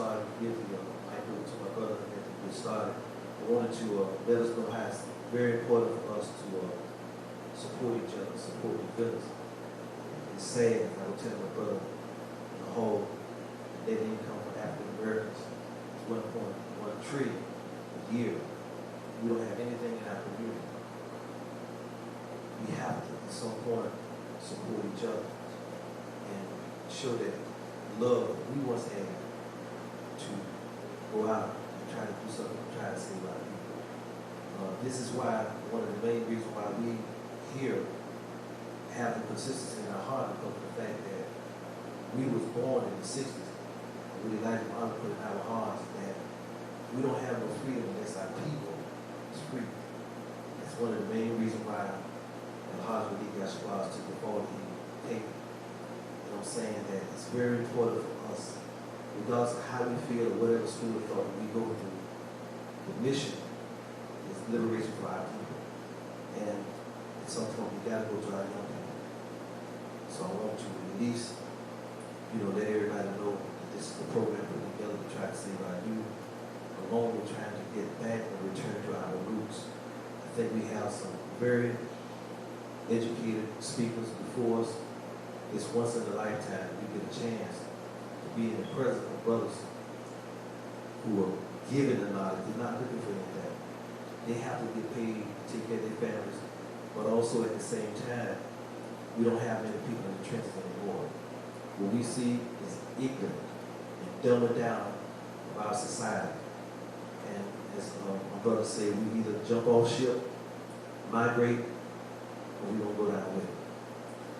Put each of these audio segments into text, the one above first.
started to give the mic over to my brother and to get started, I wanted to let us know how it's very important for us to support each other, support the village. It's sad, I would tell my brother, the whole net income for African Americans is 1.1 trillion a year. We don't have anything in our community. We have to, at some point, support each other and show that love that we once had to go out and try to do something to try to save our people. This is why, one of the main reasons why we here have the consistency in our heart, because of the fact that we was born in the 60s. And we like to honor put in our hearts that we don't have no freedom unless our people is free. That's one of the main reasons why the hearts really got squads to the 40 paper. You know what I'm saying? That it's very important for us, regardless of how we feel or whatever school of thought we go through. The mission is liberation for our people. And at some point we gotta go to our young people. So I want to release, let everybody know that this is the program put together to try to save our youth, along with trying to get back and return to our roots. I think we have some very educated speakers before us. It's once in a lifetime we get a chance to be in the presence of brothers who are given the knowledge. They're not looking for anything. They have to get paid to take care of their families, but also at the same time, we don't have many people in the trenches anymore. What we see is ignorant and dumbing down of our society. And as my brother said, we either jump off ship, migrate, or we're going to go down with it.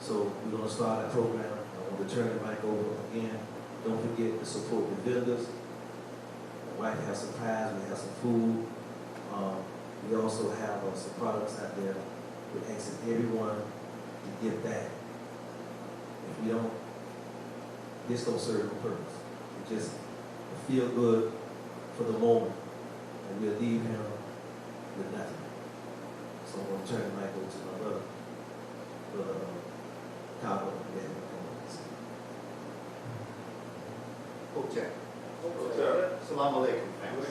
So we're going to start our program. I want to turn the mic over again. Don't forget to support the vendors. My wife has some pies, we have some food. We also have some products out there. We're asking everyone to give back. If we don't, this don't serve no purpose. It just feel good for the moment, and we'll leave him with nothing. So I'm going to turn the mic over to my brother, Dr.Kaba. Okay. Assalamu alaikum, family.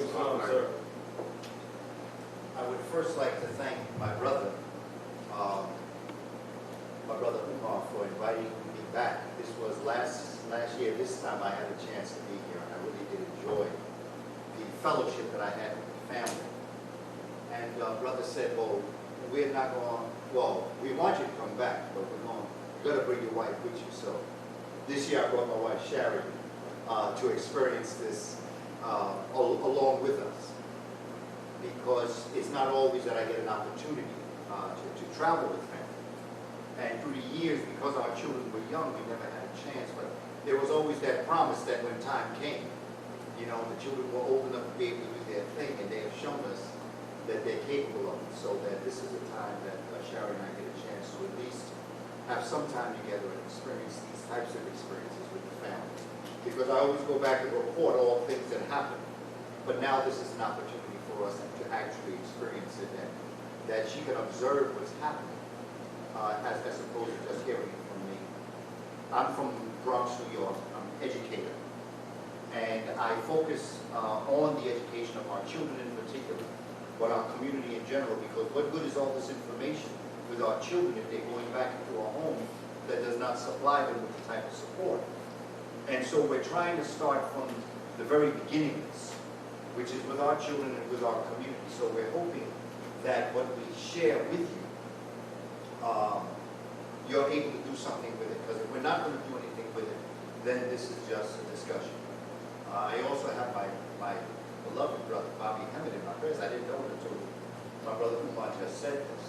I would first like to thank my brother Umar, for inviting me back. This was last year. This time I had a chance to be here, and I really did enjoy the fellowship that I had with the family. And brother said, well, we're not going, we want you to come back, but you're going to bring your wife with you. So this year I brought my wife, Sherry, to experience this along with us, because it's not always that I get an opportunity to travel with family. And through the years, because our children were young, we never had a chance, but there was always that promise that when time came, the children were old enough to be able to do their thing, and they have shown us that they're capable of it, so that this is a time that Sherry and I get a chance to at least have some time together and experience these types of experiences with the family. Because I always go back and report all things that happen, but now this is an opportunity for us to actually experience it, and that she can observe what's happening, as opposed to just hearing it from me. I'm from Bronx, New York. I'm an educator, and I focus on the education of our children in particular, but our community in general, because what good is all this information with our children if they're going back into a home that does not supply them with the type of support? And so we're trying to start from the very beginning of this, which is with our children and with our community. So we're hoping that what we share with you, you're able to do something with it. Because if we're not going to do anything with it, then this is just a discussion. I also have my beloved brother, Bobby Kamene, in my prayers. I didn't know it until my brother Umar just said this.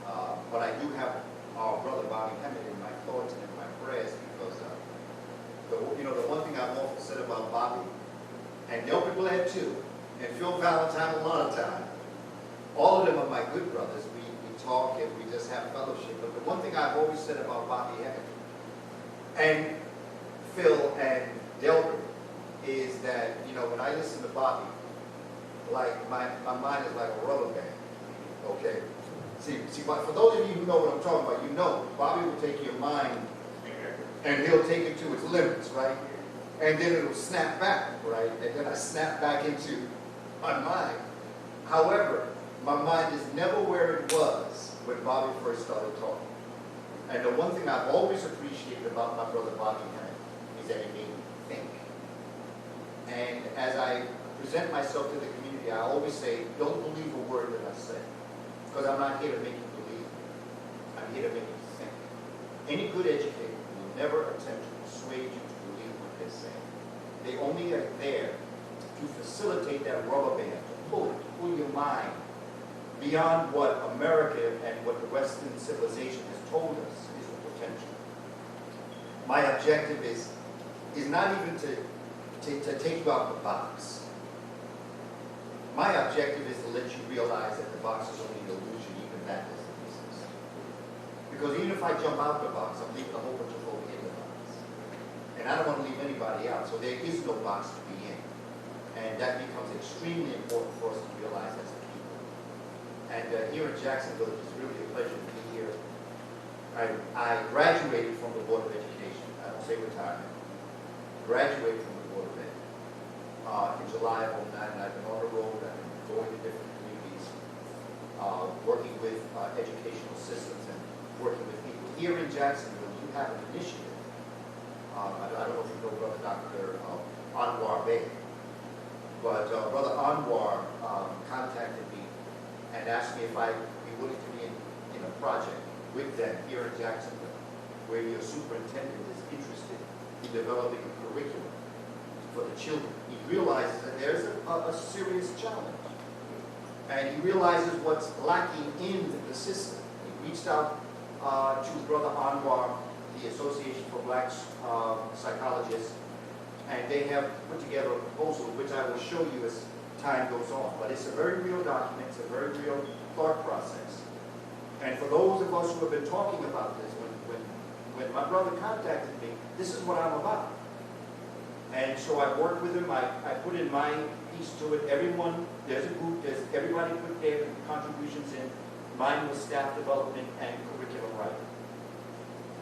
But I do have our brother Bobby Kamene in my thoughts and in my prayers, because the one thing I've often said about Bobby, and Delbert Glad too, and Phil Valentine a lot of time, all of them are my good brothers. We talk and we just have fellowship. But the one thing I've always said about Bobby and Phil and Delbert is that, when I listen to Bobby, like my mind is like a rubber band. Okay? See, but for those of you who know what I'm talking about, Bobby will take your mind and he'll take it to its limits, right? and then it'll snap back, right? And then I snap back into my mind. However, my mind is never where it was when Bobby first started talking. And the one thing I've always appreciated about my brother Bobby is that he made me think. And as I present myself to the community, I always say, don't believe a word that I say. Because I'm not here to make you believe. I'm here to make you think. Any good educator will never attempt to persuade you to believe what they're saying. They only are there to facilitate that rubber band, to pull your mind beyond what America and what the Western civilization has told us is the potential. My objective is not even to take you out of the box. My objective is to let you realize that the box is only an illusion, even that doesn't exist. Because even if I jump out the box, I'm leaving a whole bunch of folk in the box. And I don't want to leave anybody out, so there is no box to be in. And that becomes extremely important for us to realize as a people. And here in Jacksonville, it's really a pleasure to be here. I graduated from the Board of Education. I don't say retirement. Graduated from the Board of Ed in July of 2009, and I've been on the road. I've been going to different communities, working with educational systems and working with people. Here in Jacksonville, you have an initiative. I don't know if you know Brother Dr. Anwar Bey, but Brother Anwar contacted me and asked me if I'd be willing to be in a project with them here in Jacksonville, where your superintendent is interested in developing a curriculum for the children. He realizes that there's a serious challenge, and he realizes what's lacking in the system. He reached out to Brother Anwar, the Association for Black Psychologists, and they have put together a proposal, which I will show you as time goes on. But it's a very real document, it's a very real thought process. And for those of us who have been talking about this, when my brother contacted me, this is what I'm about. And so I worked with him, I put in my piece to it. Everyone, there's a group, everybody put their contributions in. Mine was staff development and curriculum writing.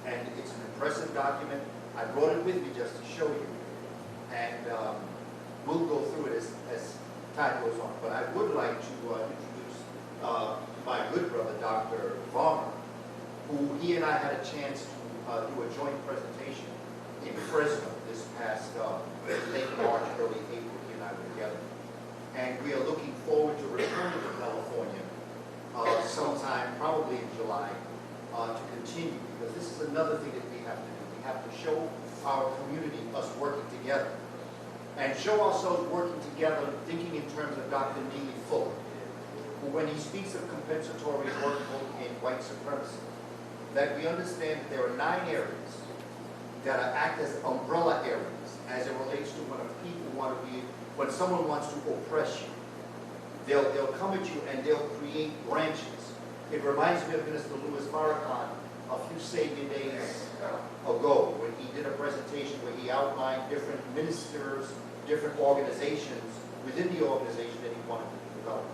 And it's an impressive document. I brought it with me just to show you. And we'll go through it as time goes on. But I would like to introduce my good brother, Dr.Varmah, who he and I had a chance to do a joint presentation in Fresno this past late March, early April. He and I were together. And we are looking forward to returning to California sometime, probably in July, to continue, because this is another thing that we have to do. We have to show our community us working together, and show ourselves working together, thinking in terms of Dr. Neely Fuller, who, when he speaks of compensatory workable in white supremacy, that we understand that there are 9 areas that act as umbrella areas as it relates to when someone wants to oppress you. They'll come at you and they'll create branches. It reminds me of Minister Louis Farrakhan a few Savior days ago, when he did a presentation where he outlined different ministers, different organizations within the organization that he wanted to develop.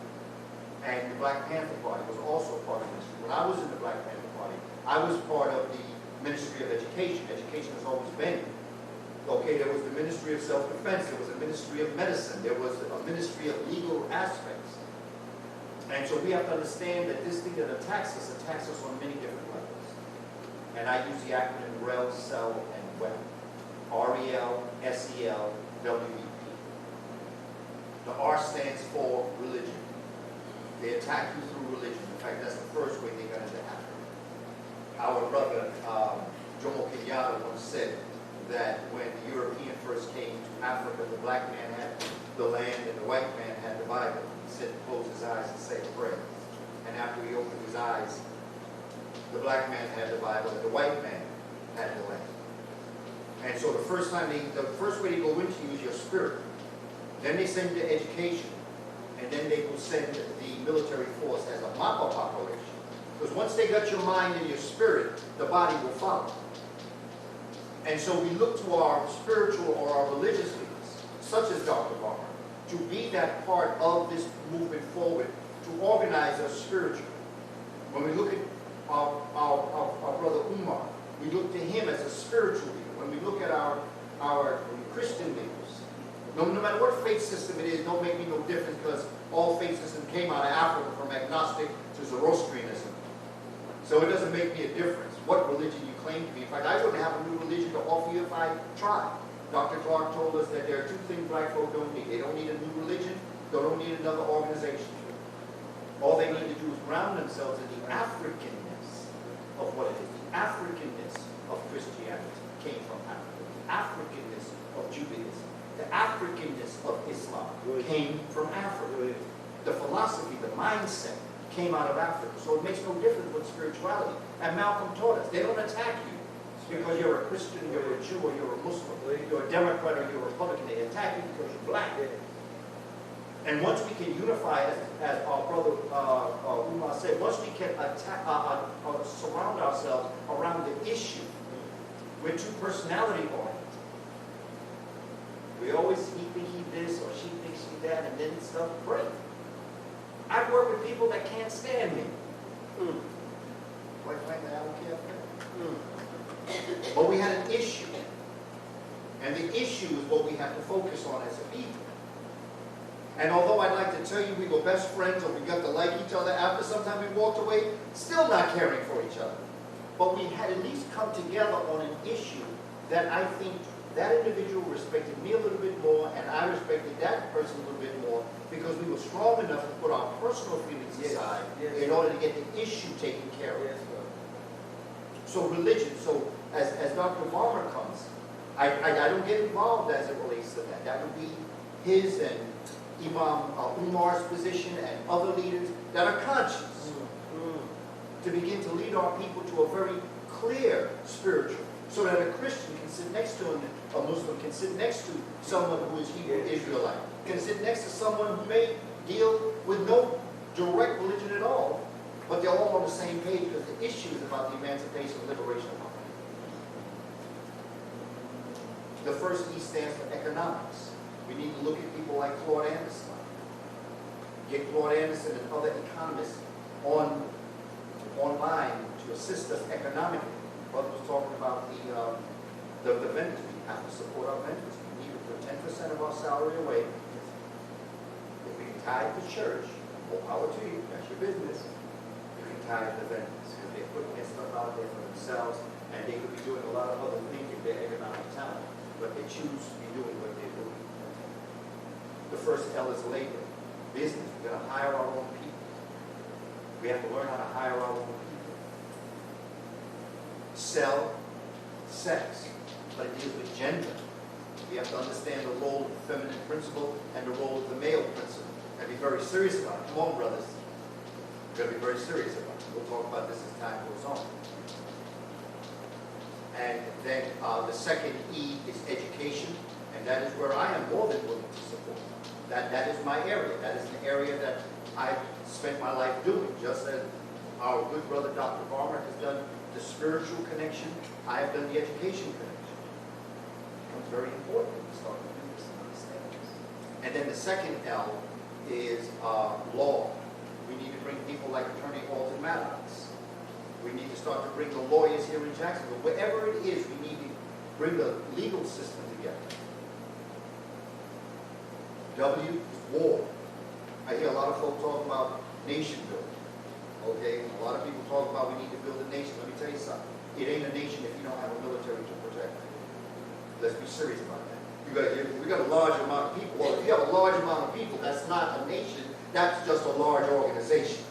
And the Black Panther Party was also part of the ministry. When I was in the Black Panther Party, I was part of the Ministry of Education. Education has always been. Okay, there was the Ministry of Self-Defense, there was a Ministry of Medicine, there was a Ministry of Legal Aspects. And so we have to understand that this thing that attacks us on many different levels. And I use the acronym REL, SEL, and WEL. R-E-L, S-E-L, W-E-P. The R stands for religion. They attack you through religion. In fact, that's the first way they got into Africa. Our brother, Jomo Kenyatta, once said that when the European first came to Africa, the black man had the land and the white man had the Bible. He said to close his eyes and say a prayer. And after he opened his eyes, the black man had the Bible and the white man had the land. And so the first way they go into you is your spirit. Then they send you to education. And then they will send the military force as a mop-up operation. Because once they got your mind and your spirit, the body will follow. And so we look to our spiritual or our religious leaders, such as Dr. Varmah, to be that part of this movement forward, to organize us spiritually. When we look at our brother Umar, we look to him as a spiritual leader. When we look at our Christian leaders. No matter what faith system it is, don't make me no difference, because all faith systems came out of Africa from agnostic to Zoroastrianism. So it doesn't make me a difference what religion you claim to be. In fact, I wouldn't have a new religion to offer you if I tried. Dr. Clark told us that there are two things black folk don't need. They don't need a new religion. They don't need another organization. All they need to do is ground themselves in the Africanness of what it is. The Africanness of Christianity came from Africa. The Africanness of Judaism. The Africanness of Islam came from Africa. The philosophy, the mindset came out of Africa. So it makes no difference with spirituality. And Malcolm taught us, they don't attack you because you're a Christian, you're a Jew, or you're a Muslim, you're a Democrat, or you're a Republican. They attack you because you're black. And once we can unify, as our brother Umar said, once we can attack, surround ourselves around the issue, we're too personality oriented. We always, he think he this, or she thinks she that, and then stuff break. I've worked with people that can't stand me. Quite frankly, I don't care for that. But we had an issue. And the issue is what we have to focus on as a people. And although I'd like to tell you we were best friends, or we got to like each other after, sometimes we walked away still not caring for each other. But we had at least come together on an issue that I think that individual respected me a little bit more, and I respected that person a little bit more, because we were strong enough to put our personal feelings aside in order to get the issue taken care of. So religion, so as Dr. Varmah comes, I don't get involved as it relates to that. That would be his and Imam Umar's position and other leaders that are conscious to begin to lead our people to a very clear spiritual, so that a Christian can sit next to him, a Muslim can sit next to someone who is Hebrew Israelite, can sit next to someone who may deal with no direct religion at all, but they're all on the same page because the issue is about the emancipation and liberation of our people. The first E stands for economics. We need to look at people like Claude Anderson. Get Claude Anderson and other economists online to assist us economically. Brother was talking about the vendors. We have to support our vendors. We need to put 10% of our salary away. If we can tie it to church, more power to you. That's your business. You can tie it to vendors, because they're putting their stuff out there for themselves, and they could be doing a lot of other things with their economic talent, but they choose to be doing what they're doing. The first L is labor. Business. We've got to hire our own people. We have to learn how to hire our own people. Sell, sex, but it deals with gender. We have to understand the role of the feminine principle and the role of the male principle, and be very serious about it. Come on, brothers. We've got to be very serious about it. We'll talk about this as time goes on. And then the second E is education, and that is where I am more than willing to support. That is my area. That is an area that I've spent my life doing, just as our good brother Dr. Varmah has done the spiritual connection. I have done the education connection. It becomes very important when we start to do this and understand this. And then the second L is law. We need to bring people like Attorney Alton Maddox. We need to start to bring the lawyers here in Jacksonville. Wherever it is, we need to bring the legal system together. W is war. I hear a lot of folks talk about nation building. Okay? A lot of people talk about we need to build a nation. Let me tell you something. It ain't a nation if you don't have a military to protect it. Let's be serious about that. We got a large amount of people. Well, if you have a large amount of people, that's not a nation. That's just a large organization.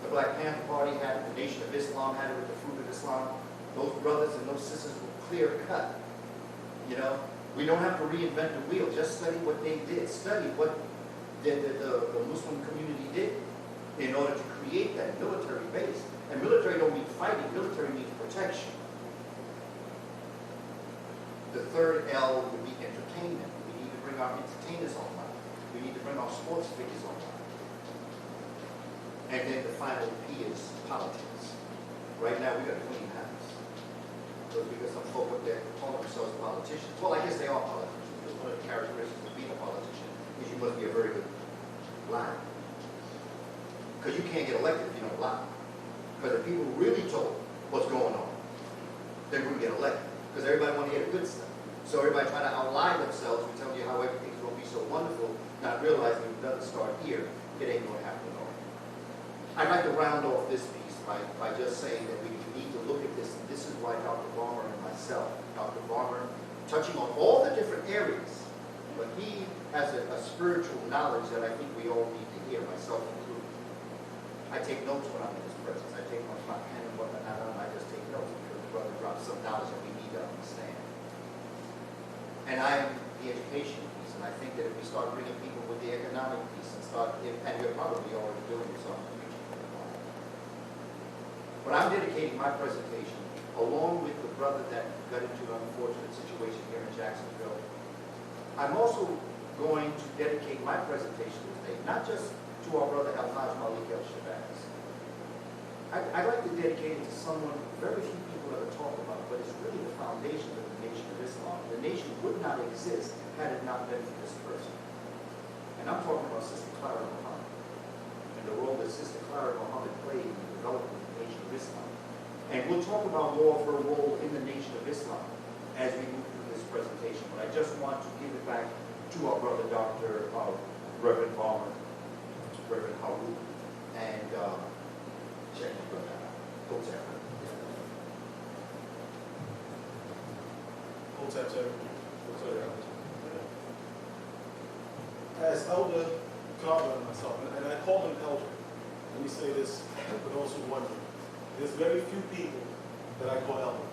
The Black Panther Party had it. The Nation of Islam had it with the Fruit of Islam. Those brothers and those sisters were clear cut. You know? We don't have to reinvent the wheel. Just study what they did. Study what the Muslim community did in order to create that military base. And military don't mean fighting. Military means protection. The third L would be entertainment. We need to bring our entertainers online. We need to bring our sports figures online. And then the final P is politics. Right now we got a clean house. Because some folk up there call themselves politicians. Well, I guess they are politicians. Because one of the characteristics of being a politician is you must be a very good liar. Because you can't get elected if you don't lie. Because if people really told what's going on, they're going to get elected. Because everybody wants to hear So everybody trying to outline themselves, we tell you how everything's going to be so wonderful, not realizing it doesn't start here, it ain't going to happen at all. I'd like to round off this piece by just saying that we need to look at this, and this is why Dr. Varmah and myself, Dr. Varmah, touching on all the different areas, but he has a spiritual knowledge that I think we all need to hear, myself included. I take notes when I'm in his presence. I take my pen and whatnot out, and I just take notes because the brother drops some knowledge that we need to understand. And I am the education piece, and I think that if we start bringing people with the economic piece and and you're probably already doing this on the preaching. But I'm dedicating my presentation, along with the brother that got into an unfortunate situation here in Jacksonville. I'm also going to dedicate my presentation today, not just to our brother Al-Haj Malik El-Shabazz. I'd like to dedicate it to someone very few people ever talk about, but it's really the foundation of the Nation of Islam. The nation would not exist had it not been for this person. And I'm talking about Sister Clara Muhammad and the role that Sister Clara Muhammad played in the development of the Nation of Islam. And we'll talk about more of her role in the Nation of Islam as we move through this presentation. But I just want to give it back to our brother, Dr. Reverend Varmah, Reverend Harun, and check my brother out. Go tell him. As Elder Kaba and myself, and I call him Elder, let me say this for those who wonder. There's very few people that I call Elder.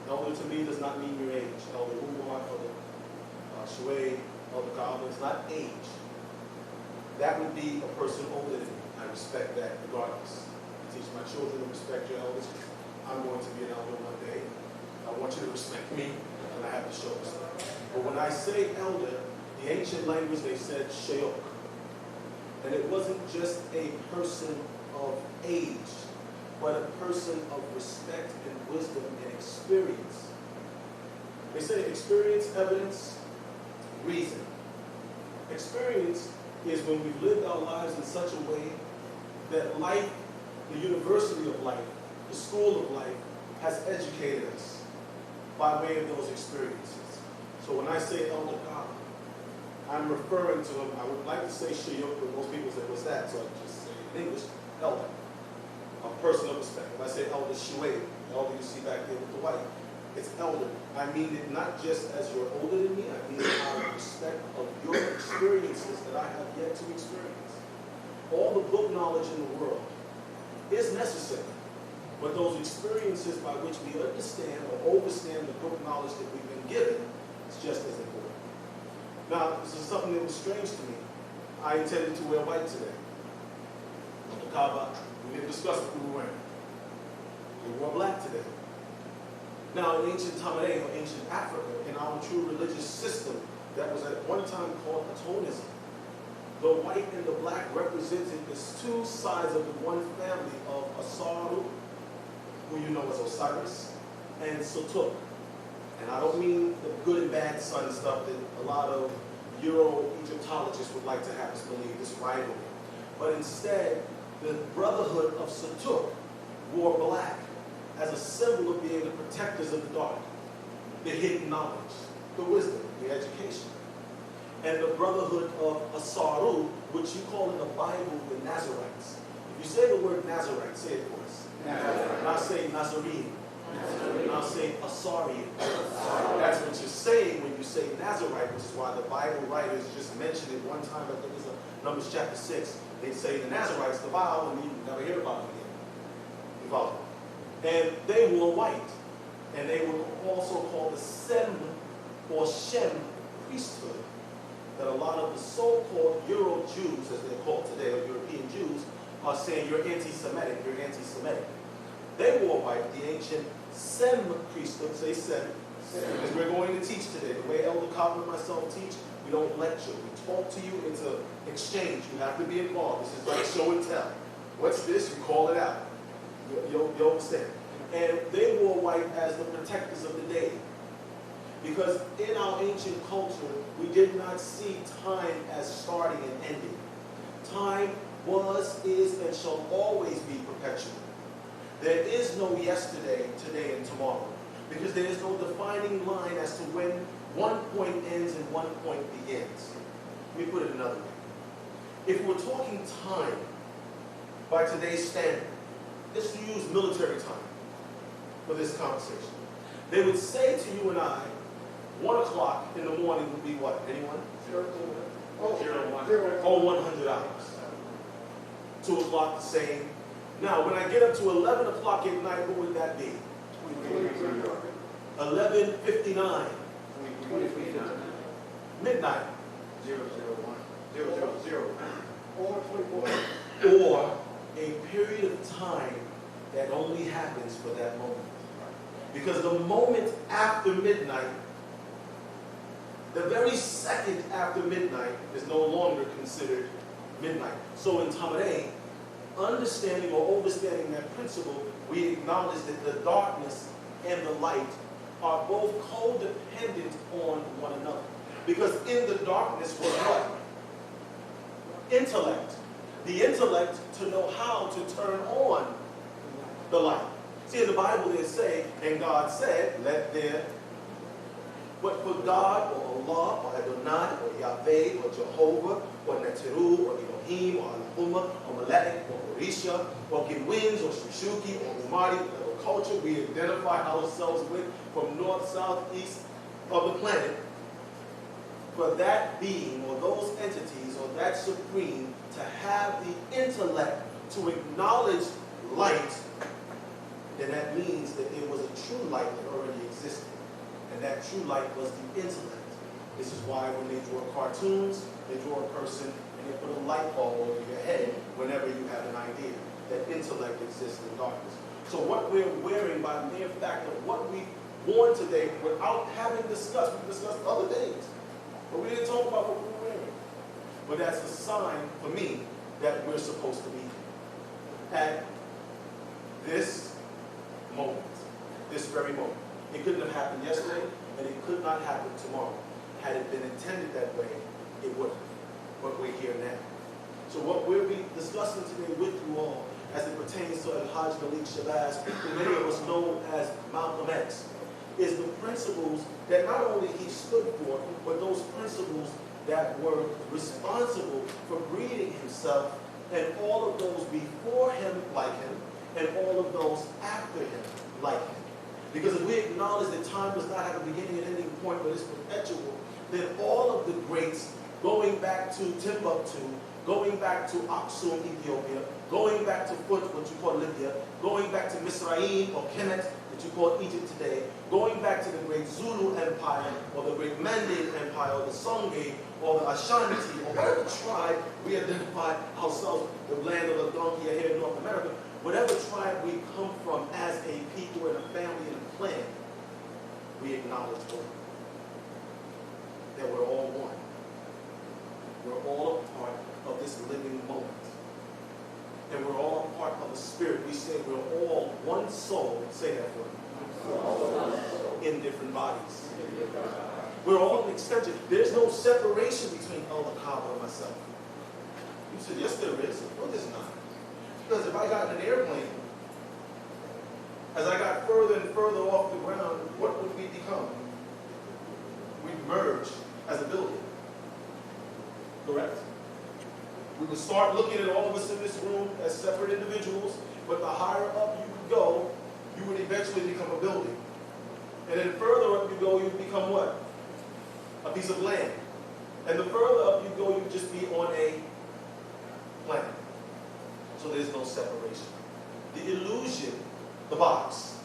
Elder to me does not mean your age. Elder Umar, Elder Shuaib, Elder Kaba, it's not age. That would be a person older than me. I respect that regardless. I teach my children to respect your elders. I'm going to be an elder one day. I want you to respect me, and I have to show respect. But when I say elder, the ancient language, they said sheokh. And it wasn't just a person of age, but a person of respect and wisdom and experience. They say experience, evidence, reason. Experience is when we've lived our lives in such a way that life, the university of life, the school of life, has educated us by way of those experiences. So when I say Elder Kaba, I'm referring to him. I would like to say Shayuk, but most people say, what's that? So I just say in English, Elder, a person of respect. If I say Elder Shuaib, Elder you see back there with the white, it's Elder. I mean it not just as you're older than me, I mean it out of respect of your experiences that I have yet to experience. All the book knowledge in the world is necessary, but those experiences by which we understand or overstand the book knowledge that we've been given is just as important. Now, this is something that was strange to me. I intended to wear white today. Dr. Kaba, we didn't discuss what we were wearing. We wore black today. Now, in ancient Kamene, or ancient Africa, in our true religious system that was at one time called Atonism, the white and the black represented the two sides of the one family of Asaru, who you know as Osiris, and Sotuk. And I don't mean the good and bad son stuff that a lot of Euro-Egyptologists would like to have us believe, this rivalry. But instead, the brotherhood of Sotuk wore black as a symbol of being the protectors of the dark, the hidden knowledge, the wisdom, the education. And the brotherhood of Asaru, which you call in the Bible the Nazarites. If you say the word Nazarite, say it for us. And I say Nazarene. And I'll say Asarian. That's what you're saying when you say Nazarite, which is why the Bible writers just mentioned it one time, I think it's Numbers chapter 6. They say the Nazarites, the Baal, and you never hear about it again. You follow? And they wore white. And they were also called the Sem or Shem priesthood. That a lot of the so-called Euro-Jews, as they're called today, or European Jews, are saying you're anti-Semitic, you're anti-Semitic. They wore white, the ancient Sem priesthood, say Sem, because we're going to teach today. The way Elder Kaba and myself teach, we don't lecture. We talk to you, it's an exchange. You have to be involved. This is like show and tell. What's this? You call it out. You understand? And they wore white as the protectors of the day. Because in our ancient culture, we did not see time as starting and ending. Time was, is, and shall always be perpetual. There is no yesterday, today, and tomorrow. Because there is no defining line as to when one point ends and one point begins. Let me put it another way. If we're talking time by today's standard, let's use military time for this conversation. They would say to you and I, 1 o'clock in the morning would be what? Anyone? 100 hours. 2 o'clock the same. Now, when I get up to 11 o'clock at night, what would that be? 11:59. Midnight. 001. Or a period of time that only happens for that moment. Because the moment after midnight, the very second after midnight is no longer considered midnight. So in Kamene, understanding or understanding that principle, we acknowledge that the darkness and the light are both codependent on one another. Because in the darkness was what? Intellect. The intellect to know how to turn on the light. See, in the Bible they say, and God said, let there, but for God or Allah or Adonai or Yahweh or Jehovah or Neteru or Elohim or Allahumma or Malek or Orisha or Ginwins or Shishuki or Umari, whatever culture we identify ourselves with from north, south, east of the planet, for that being or those entities or that supreme to have the intellect to acknowledge light, then that means that there was a true light that already existed. And that true light was the intellect. This is why when they draw cartoons, they draw a person and they put a light bulb over your head whenever you have an idea. That intellect exists in darkness. So what we're wearing by mere fact of what we've worn today without having discussed, we discussed other things, but we didn't talk about what we were wearing. But that's a sign for me that we're supposed to be at this moment, this very moment. It couldn't have happened yesterday, and it could not happen tomorrow. Had it been intended that way, it wouldn't. But we're here now. So what we'll be discussing today with you all, as it pertains to Al-Hajj Malik Shabazz, who many of us know as Malcolm X, is the principles that not only he stood for, but those principles that were responsible for breeding himself and all of those before him like him, and all of those after him like him. Because if we acknowledge that time does not have a beginning and ending point, but it's perpetual, then all of the greats, going back to Timbuktu, going back to Aksum, Ethiopia, going back to Fut, what you call Libya, going back to Misraim or Kemet, that you call Egypt today, going back to the great Zulu Empire, or the great Mande Empire, or the Songhai, or the Ashanti, or whatever tribe we identify ourselves, the land of the donkey here in North America, whatever tribe we come from as a people and a family and a clan, we acknowledge that we're all one. We're all a part of this living moment. And we're all a part of the spirit. We say we're all one soul. Say that for me. In different bodies. We're all an extension. There's no separation between Dr.Kaba and myself. You said, yes, there is. No, there's not. Because if I got in an airplane, as I got further and further off the ground, what would we become? We'd merge as a building. Correct? We would start looking at all of us in this room as separate individuals, but the higher up you could go, you would eventually become a building. And then further up you go, you become what? A piece of land. And the further up you go, you just be on a planet. So there's no separation. The illusion, the box,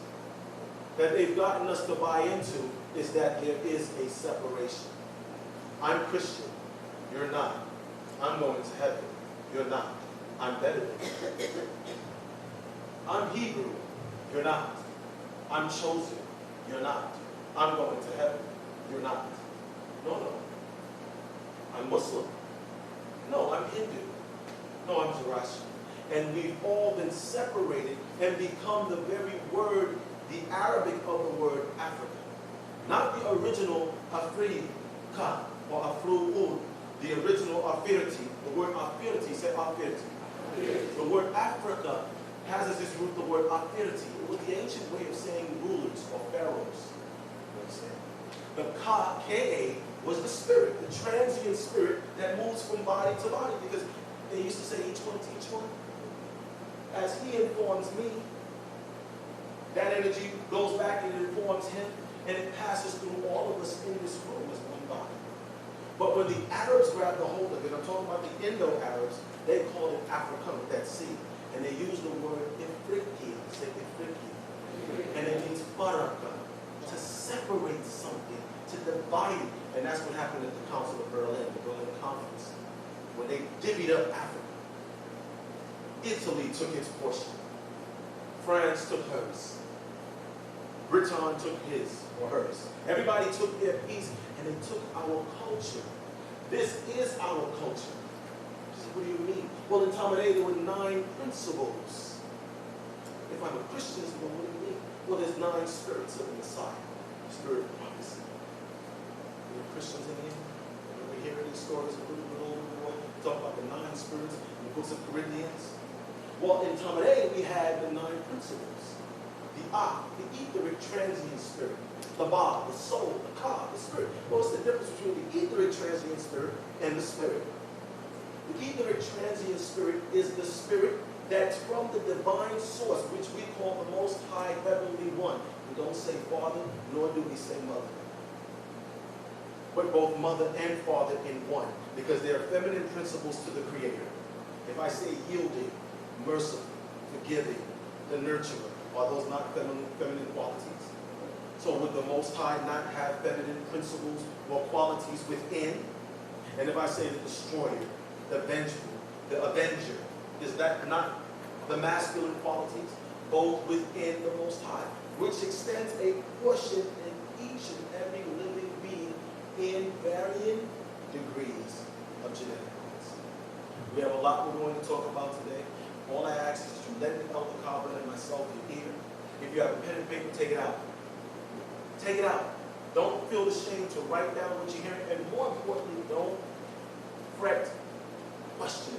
that they've gotten us to buy into is that there is a separation. I'm Christian, you're not. I'm going to heaven, you're not. I'm better than you. I'm Hebrew, you're not. I'm chosen, you're not. I'm going to heaven, you're not. No. I'm Muslim. No, I'm Hindu. No, I'm Zoroastrian. And we've all been separated and become the very word, the Arabic of the word Africa. Not the original Afrika or Afru'un, the original Afirity. The word Afirity, say Afirity. The word Africa has as its root the word authority. It was the ancient way of saying rulers or pharaohs. You understand? The Ka was the spirit, the transient spirit that moves from body to body, because they used to say each one teach one. As he informs me, that energy goes back and it informs him, and it passes through all of us in this room as one body. But when the Arabs grabbed a hold of it, I'm talking about the Indo-Arabs, they called it Africa with that C. And they used the word Ifriqiya, say Ifriqiya. And it means baraka, to separate something, to divide it. And that's what happened at the Council of Berlin, the Berlin Conference, when they divvied up Africa. Italy took its portion. France took hers. Britain took his or hers. Everybody took their piece, and they took our culture. This is our culture. What do you mean? Well, in Kamene, there were 9 principles. If I'm a Christian, well, what do you mean? Well, there's 9 spirits of the Messiah. The spirit of prophecy. We're Christians in here. When we hear these stories of talk about the 9 spirits in the books of Corinthians. Well, in Kamene, we had the 9 principles. The the etheric transient spirit. The Ba, the soul, the Ka, the spirit. What's the difference between the etheric transient spirit and the spirit? The etheric transient spirit is the spirit that's from the divine source, which we call the Most High Heavenly One. We don't say Father, nor do we say Mother. But both Mother and Father in one, because they are feminine principles to the Creator. If I say yielding, merciful, forgiving, the nurturer, are those not feminine qualities? So would the Most High not have feminine principles or qualities within? And if I say the destroyer, the vengeful, the avenger, is that not the masculine qualities? Both within the Most High, which extends a portion in each and every living being in varying degrees of genetic codes. We have a lot we're going to talk about today. All I ask is to let the Elder Kaba and myself be here. If you have a pen and paper, take it out. Take it out. Don't feel ashamed to write down what you're hearing, and more importantly, don't fret. Question.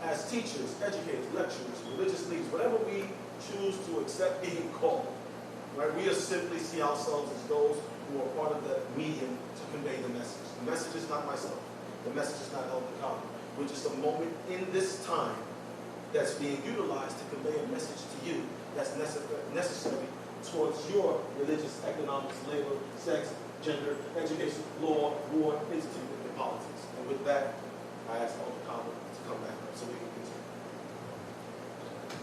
As teachers, educators, lecturers, religious leaders, whatever we choose to accept being called, right? We just simply see ourselves as those who are part of the medium to convey the message. The message is not myself. The message is not Elder Kaba. We're just a moment in this time that's being utilized to convey a message to you that's necessary towards your religious, economics, labor, sex, gender, education, law, war, institute, and politics. And with that, I ask Dr. Kaba to come back up so we can continue.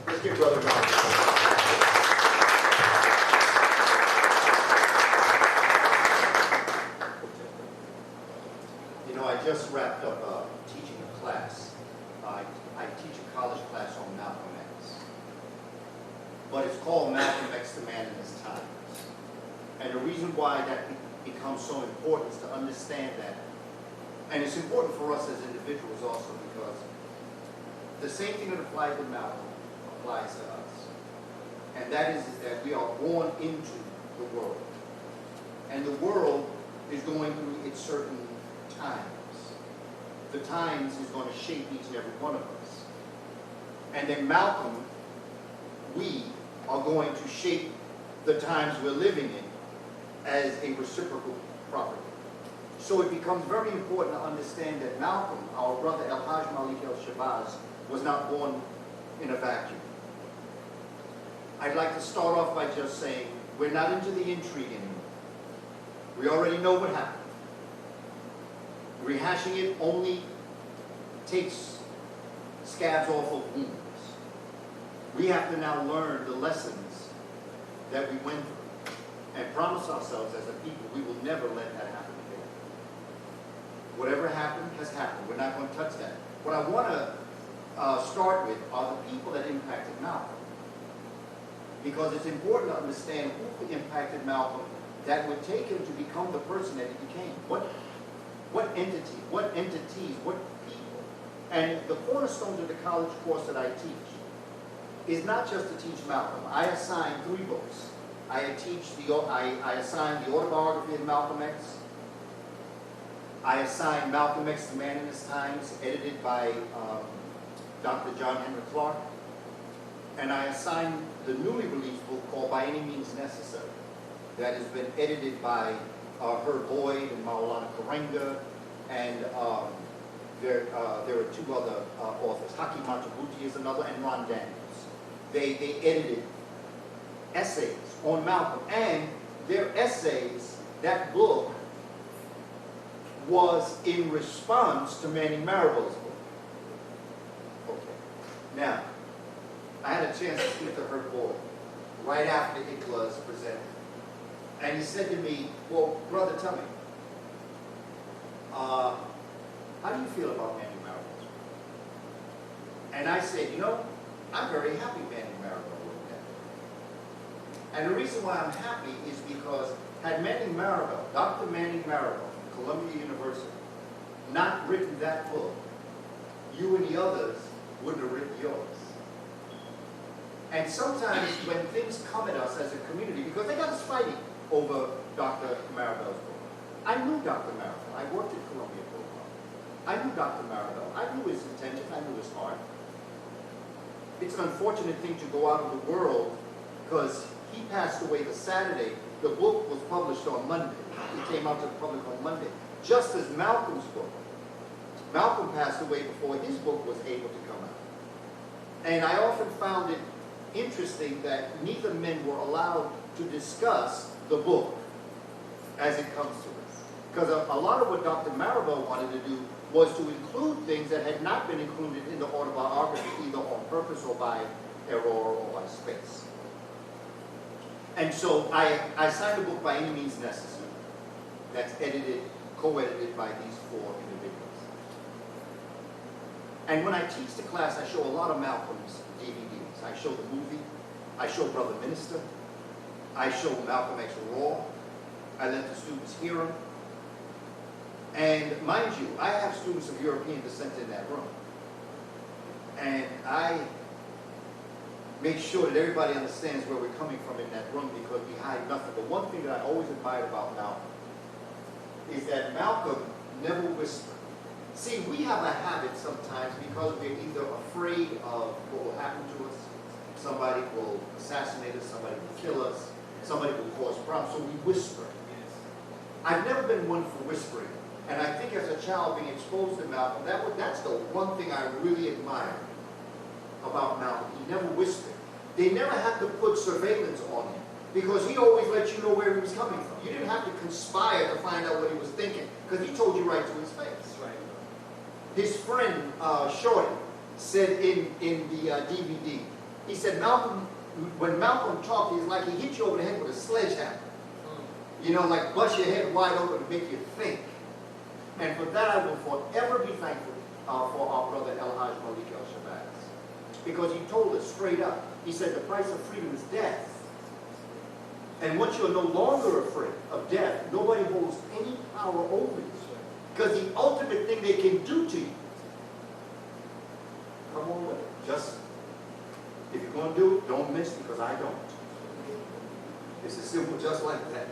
Let's give Brother a round. You know, I just wrapped up teaching a class. I teach a college class on Malcolm X. But it's called Malcolm X, the Man in His Times. And the reason why that becomes so important is to understand that. And it's important for us as individuals also, because the same thing that applied to Malcolm applies to us. And that is that we are born into the world. And the world is going through its certain times. The times is going to shape each and every one of us. And then Malcolm, we are going to shape the times we're living in as a reciprocal property. So it becomes very important to understand that Malcolm, our brother El-Hajj Malik El-Shabazz, was not born in a vacuum. I'd like to start off by just saying we're not into the intrigue anymore. We already know what happened. Rehashing it only takes scabs off of wounds. We have to now learn the lessons that we went through and promise ourselves as a people we will never let that happen again. Whatever happened has happened. We're not going to touch that. What I want to start with are the people that impacted Malcolm. Because it's important to understand who impacted Malcolm that would take him to become the person that he became. What entity, what entities, what people. And the cornerstones of the college course that I teach is not just to teach Malcolm. I assign 3 books. I assign the autobiography of Malcolm X. I assign Malcolm X, the Man in His Times, edited by Dr. John Henry Clark. and I assigned the newly released book called By Any Means Necessary, that has been edited by Herb Boyd and Maulana Karenga, and there are two other authors. Hakeem Matabuti is another, and Ron Daniels. They edited essays on Malcolm, and their essays, that book, was in response to Manning Marable's book. Okay. Now, I had a chance to speak to Herb Boyd right after it was presented. And he said to me, well, brother, tell me, how do you feel about Manning Marable's book? And I said, you know, I'm very happy Manning Marable wrote that. And the reason why I'm happy is because had Manning Marable, Dr. Manning Marable from Columbia University, not written that book, you and the others wouldn't have written yours. And sometimes when things come at us as a community, because they got us fighting over Dr. Marable's book. I knew Dr. Marable. I worked at Columbia for a while. I knew Dr. Marable. I knew his intention. I knew his heart. It's an unfortunate thing to go out of the world because he passed away the Saturday. The book was published on Monday. It came out to the public on Monday. Just as Malcolm's book. Malcolm passed away before his book was able to come out. And I often found it interesting that neither men were allowed to discuss the book as it comes to us. Because a lot of what Dr. Marable wanted to do was to include things that had not been included in the autobiography, either on purpose or by error or by space. And so I signed a book By Any Means Necessary that's edited, co-edited by these four individuals. And when I teach the class, I show a lot of Malcolm's DVDs. I show the movie, I show Brother Minister, I show Malcolm X Raw, I let the students hear him. And mind you, I have students of European descent in that room. And I make sure that everybody understands where we're coming from in that room because we hide nothing. But one thing that I always admired about Malcolm is that Malcolm never whispered. See, we have a habit sometimes because we're either afraid of what will happen to us, somebody will assassinate us, somebody will kill us, somebody will cause problems, so we whisper. I've never been one for whispering. And I think as a child being exposed to Malcolm, that's the one thing I really admire about Malcolm. He never whispered. They never had to put surveillance on him because he always let you know where he was coming from. You didn't have to conspire to find out what he was thinking because he told you right to his face. Right. His friend, Shorty, said in the DVD, he said, Malcolm, when Malcolm talked, he's like he hit you over the head with a sledgehammer. You know, like bust your head wide open to make you think. And for that, I will forever be thankful for our brother El-Haj Malik El-Shabazz. Because he told us straight up, he said the price of freedom is death. And once you're no longer afraid of death, nobody holds any power over you. Because the ultimate thing they can do to you, come on with it. Just, if you're going to do it, don't miss because I don't. It's as simple just like that.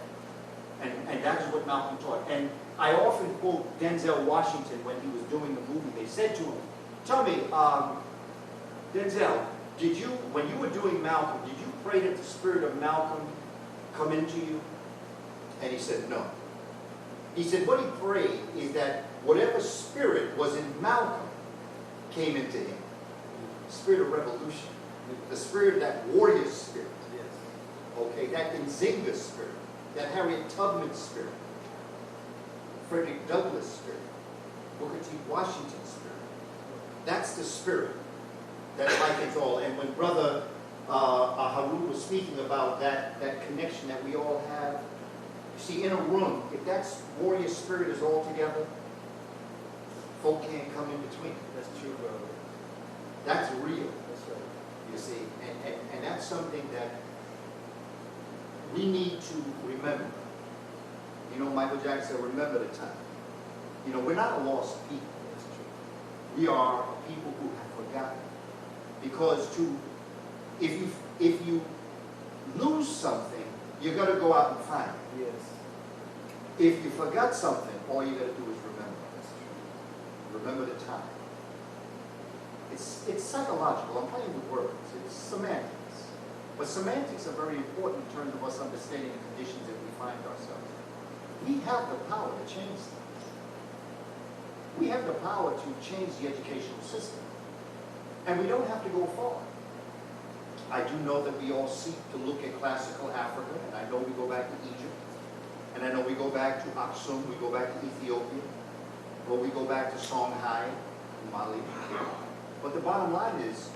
And that is what Malcolm taught. And I often quote Denzel Washington when he was doing the movie. They said to him, tell me, Denzel, when you were doing Malcolm, did you pray that the spirit of Malcolm come into you? And he said, no. He said what he prayed is that whatever spirit was in Malcolm came into him. The spirit of revolution. The spirit of that warrior spirit. Okay, that Nzinga spirit. That Harriet Tubman spirit. Frederick Douglass spirit. Booker T. Washington spirit. That's the spirit that likens all. And when Brother Harun was speaking about that connection that we all have, you see, in a room, if that warrior spirit is all together, folk can't come in between. That's true, brother. That's real. That's right. You see, and that's something that we need to remember. You know, Michael Jackson said, remember the time. You know, we're not a lost people. That's true. We are a people who have forgotten. Because if you lose something, you got to go out and find it. Yes. If you forgot something, all you got to do is remember. That's true. Remember the time. It's psychological. I'm playing with words. It's semantics. But semantics are very important in terms of us understanding the conditions that we find ourselves in. We have the power to change things. We have the power to change the educational system. And we don't have to go far. I do know that we all seek to look at classical Africa, and I know we go back to Egypt, and I know we go back to Aksum, we go back to Ethiopia, or we go back to Songhai, Mali. But the bottom line is,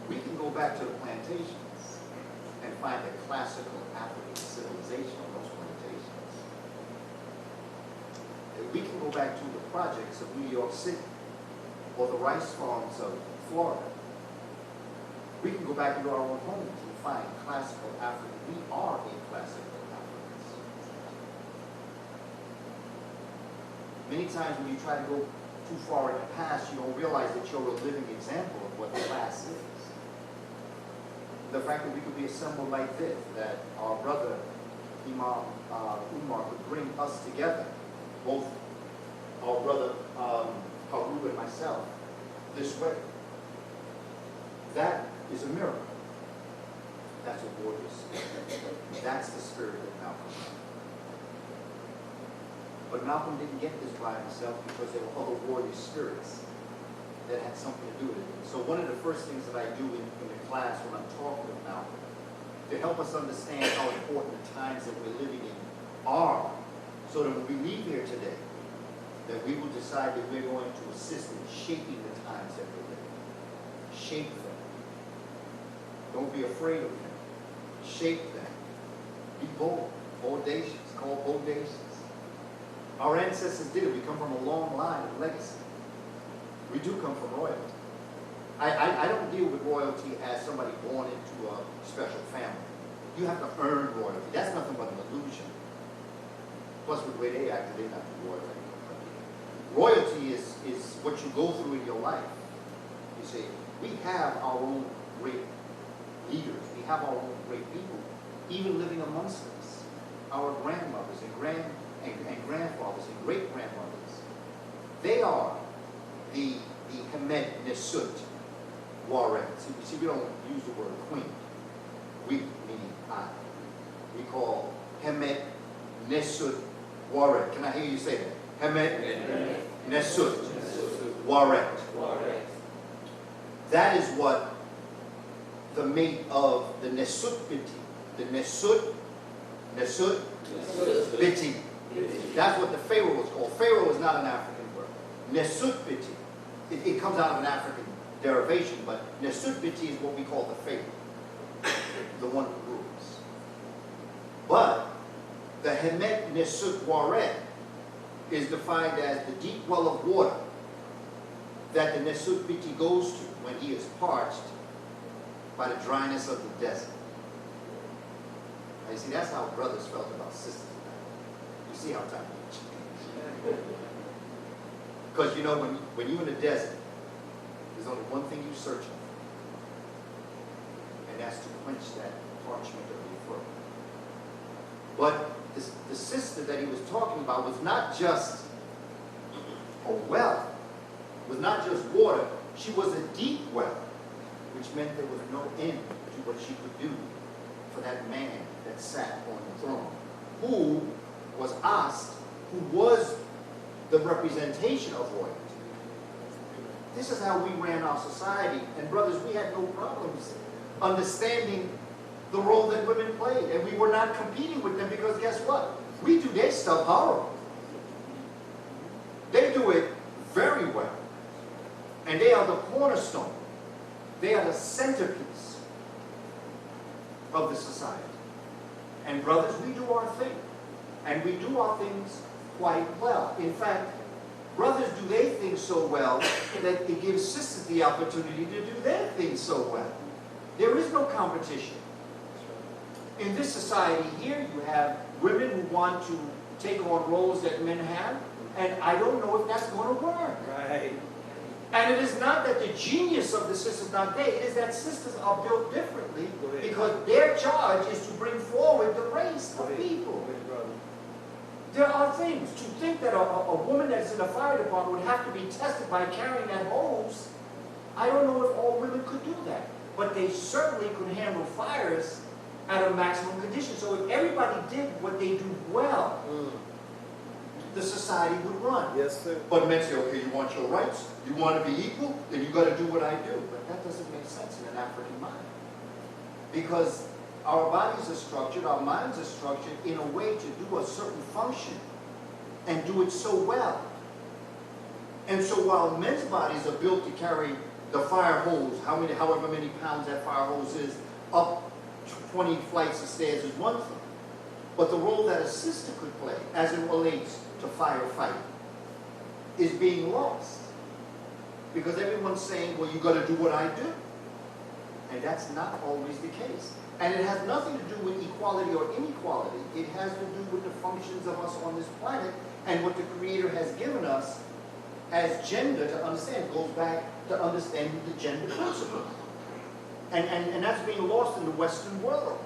we can go back to the plantations and find a classical African civilization on those plantations. And we can go back to the projects of New York City or the rice farms of Florida. We can go back into our own homes and find classical Africa. We are a classical Africans. Many times when you try to go too far in the past, you don't realize that you're a living example of what class is. The fact that we could be assembled like this, that our brother Imam Umar could bring us together, both our brother Harub and myself, this way. That is a miracle. That's a warrior spirit. That's the spirit of Malcolm. But Malcolm didn't get this by himself because there were other warrior spirits that had something to do with it. So one of the first things that I do in the class when I'm talking with Malcolm, to help us understand how important the times that we're living in are, so that when we leave here today, that we will decide that we're going to assist in shaping the times that we're living. Shape them. Don't be afraid of them. Shape them. Be bold. Audacious. Called bodacious. Our ancestors did it. We come from a long line of legacy. We do come from royalty. I don't deal with royalty as somebody born into a special family. You have to earn royalty. That's nothing but an illusion. Plus, with the way they act, they're not royalty. Royalty is what you go through in your life. You see, we have our own great leaders. We have our own great people, even living amongst us. Our grandmothers and grandfathers and great-grandmothers. They are the Kamene Nesut Warren. See, we don't use the word queen. We, meaning I. We call Hemet Nesut Warren. Can I hear you say that? Hemet Nesut Warren. That is what the mate of the Nesut Biti. The Nesut Biti. That's what the Pharaoh was called. Pharaoh is not an African word. Nesut Biti. It comes out of an African derivation, but Nesut Biti is what we call the Pharaoh, the one who rules. But the Hemet Nesut Warren is defined as the deep well of water that the Nesut Biti goes to when he is parched by the dryness of the desert. Now, you see, that's how brothers felt about sisters. You see how time changed. Because you know, when you're in the desert, there's only one thing you're searching for, and that's to quench that parchment of your throat. But the sister that he was talking about was not just a well, was not just water. She was a deep well, which meant there was no end to what she could do for that man that sat on the throne, who was asked, who was the representation of royalty. This is how we ran our society. And brothers, we had no problems understanding the role that women played. And we were not competing with them because guess what? We do their stuff horrible. They do it very well. And they are the cornerstone. They are the centerpiece of the society. And brothers, we do our thing. And we do our things quite well. In fact, brothers do their things so well that it gives sisters the opportunity to do their things so well. There is no competition. In this society here, you have women who want to take on roles that men have, and I don't know if that's going to work. Right. And it is not that the genius of the sisters not there, it is that sisters are built differently because their charge is to bring forward the race of people. There are things. To think that a woman that's in the fire department would have to be tested by carrying that hose, I don't know if all women could do that. But they certainly could handle fires at a maximum condition. So if everybody did what they do well, the society would run. Yes, sir. But men say, okay, you want your rights? You want to be equal? Then you got to do what I do. But that doesn't make sense in an African mind. Because our bodies are structured, our minds are structured in a way to do a certain function and do it so well. And so while men's bodies are built to carry the fire hose, however many pounds that fire hose is, up 20 flights of stairs is one thing. But the role that a sister could play as it relates to firefighting is being lost. Because everyone's saying, well, you got to do what I do. And that's not always the case. And it has nothing to do with equality or inequality. It has to do with the functions of us on this planet and what the Creator has given us as gender to understand. It goes back to understanding the gender principle. And that's being lost in the Western world.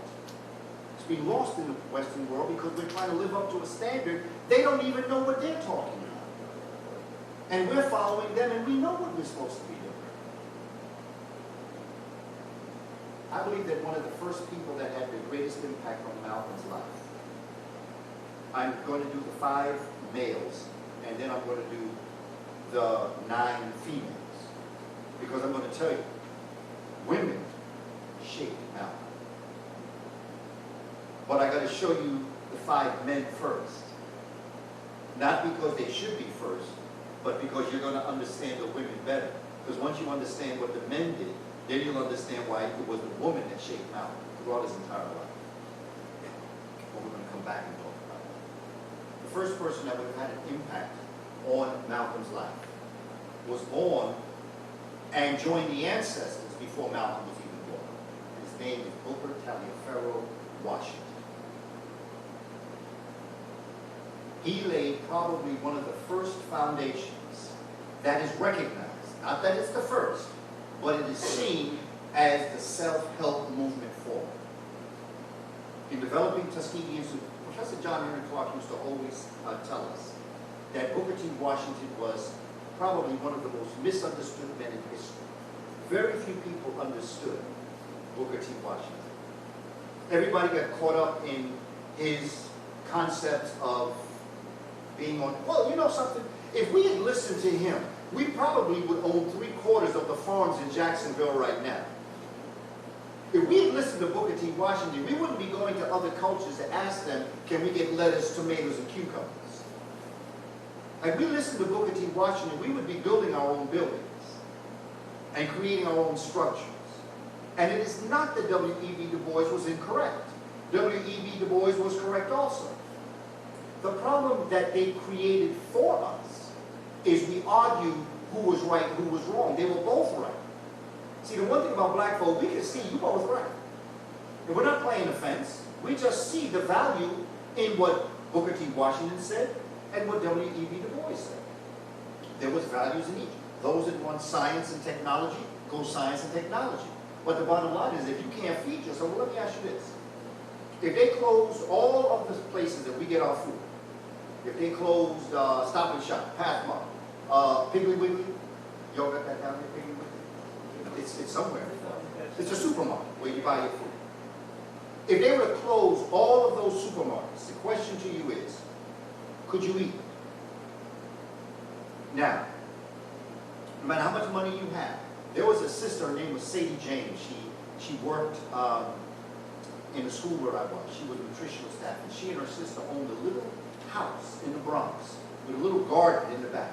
It's being lost in the Western world because we're trying to live up to a standard. They don't even know what they're talking about. And we're following them, and we know what we're supposed to be doing. I believe that one of the first people that had the greatest impact on Malcolm's life, I'm going to do the 5 males, and then I'm going to do the 9 females. Because I'm going to tell you, women shaped Malcolm. But I got to show you the 5 men first. Not because they should be first, but because you're going to understand the women better. Because once you understand what the men did, then you'll understand why it was the woman that shaped Malcolm throughout his entire life. Well, we're going to come back and talk about that. The first person that would have had an impact on Malcolm's life was born and joined the ancestors before Malcolm was even born. His name is Booker Taliaferro Washington. He laid probably one of the first foundations that is recognized, not that it's the first, but it is seen as the self-help movement form. In developing Tuskegee Institute, Professor John Henry Clark used to always tell us that Booker T. Washington was probably one of the most misunderstood men in history. Very few people understood Booker T. Washington. Everybody got caught up in his concept of being on, well, you know something? If we had listened to him, we probably would own 3/4 of the farms in Jacksonville right now. If we had listened to Booker T. Washington, we wouldn't be going to other cultures to ask them, can we get lettuce, tomatoes, and cucumbers? If we listened to Booker T. Washington, we would be building our own buildings and creating our own structures. And it is not that W.E.B. Du Bois was incorrect. W.E.B. Du Bois was correct also. The problem that they created for us is we argue who was right, who was wrong. They were both right. See, the one thing about black folk, we can see you both right. And we're not playing offense. We just see the value in what Booker T. Washington said and what W.E.B. Du Bois said. There was values in each. Those that want science and technology, go science and technology. But the bottom line is, if you can't feed yourself, well, let me ask you this. If they close all of the places that we get our food, if they closed Stop and Shop, Pathmark, Piggly Wiggly, y'all got that down there, Piggly Wiggly? It's somewhere. It's a supermarket where you buy your food. If they were to close all of those supermarkets, the question to you is, could you eat? Now, no matter how much money you have, there was a sister, her name was Sadie James. She worked in the school where I was. She was a nutritional staff, and she and her sister owned a little house in the Bronx with a little garden in the back.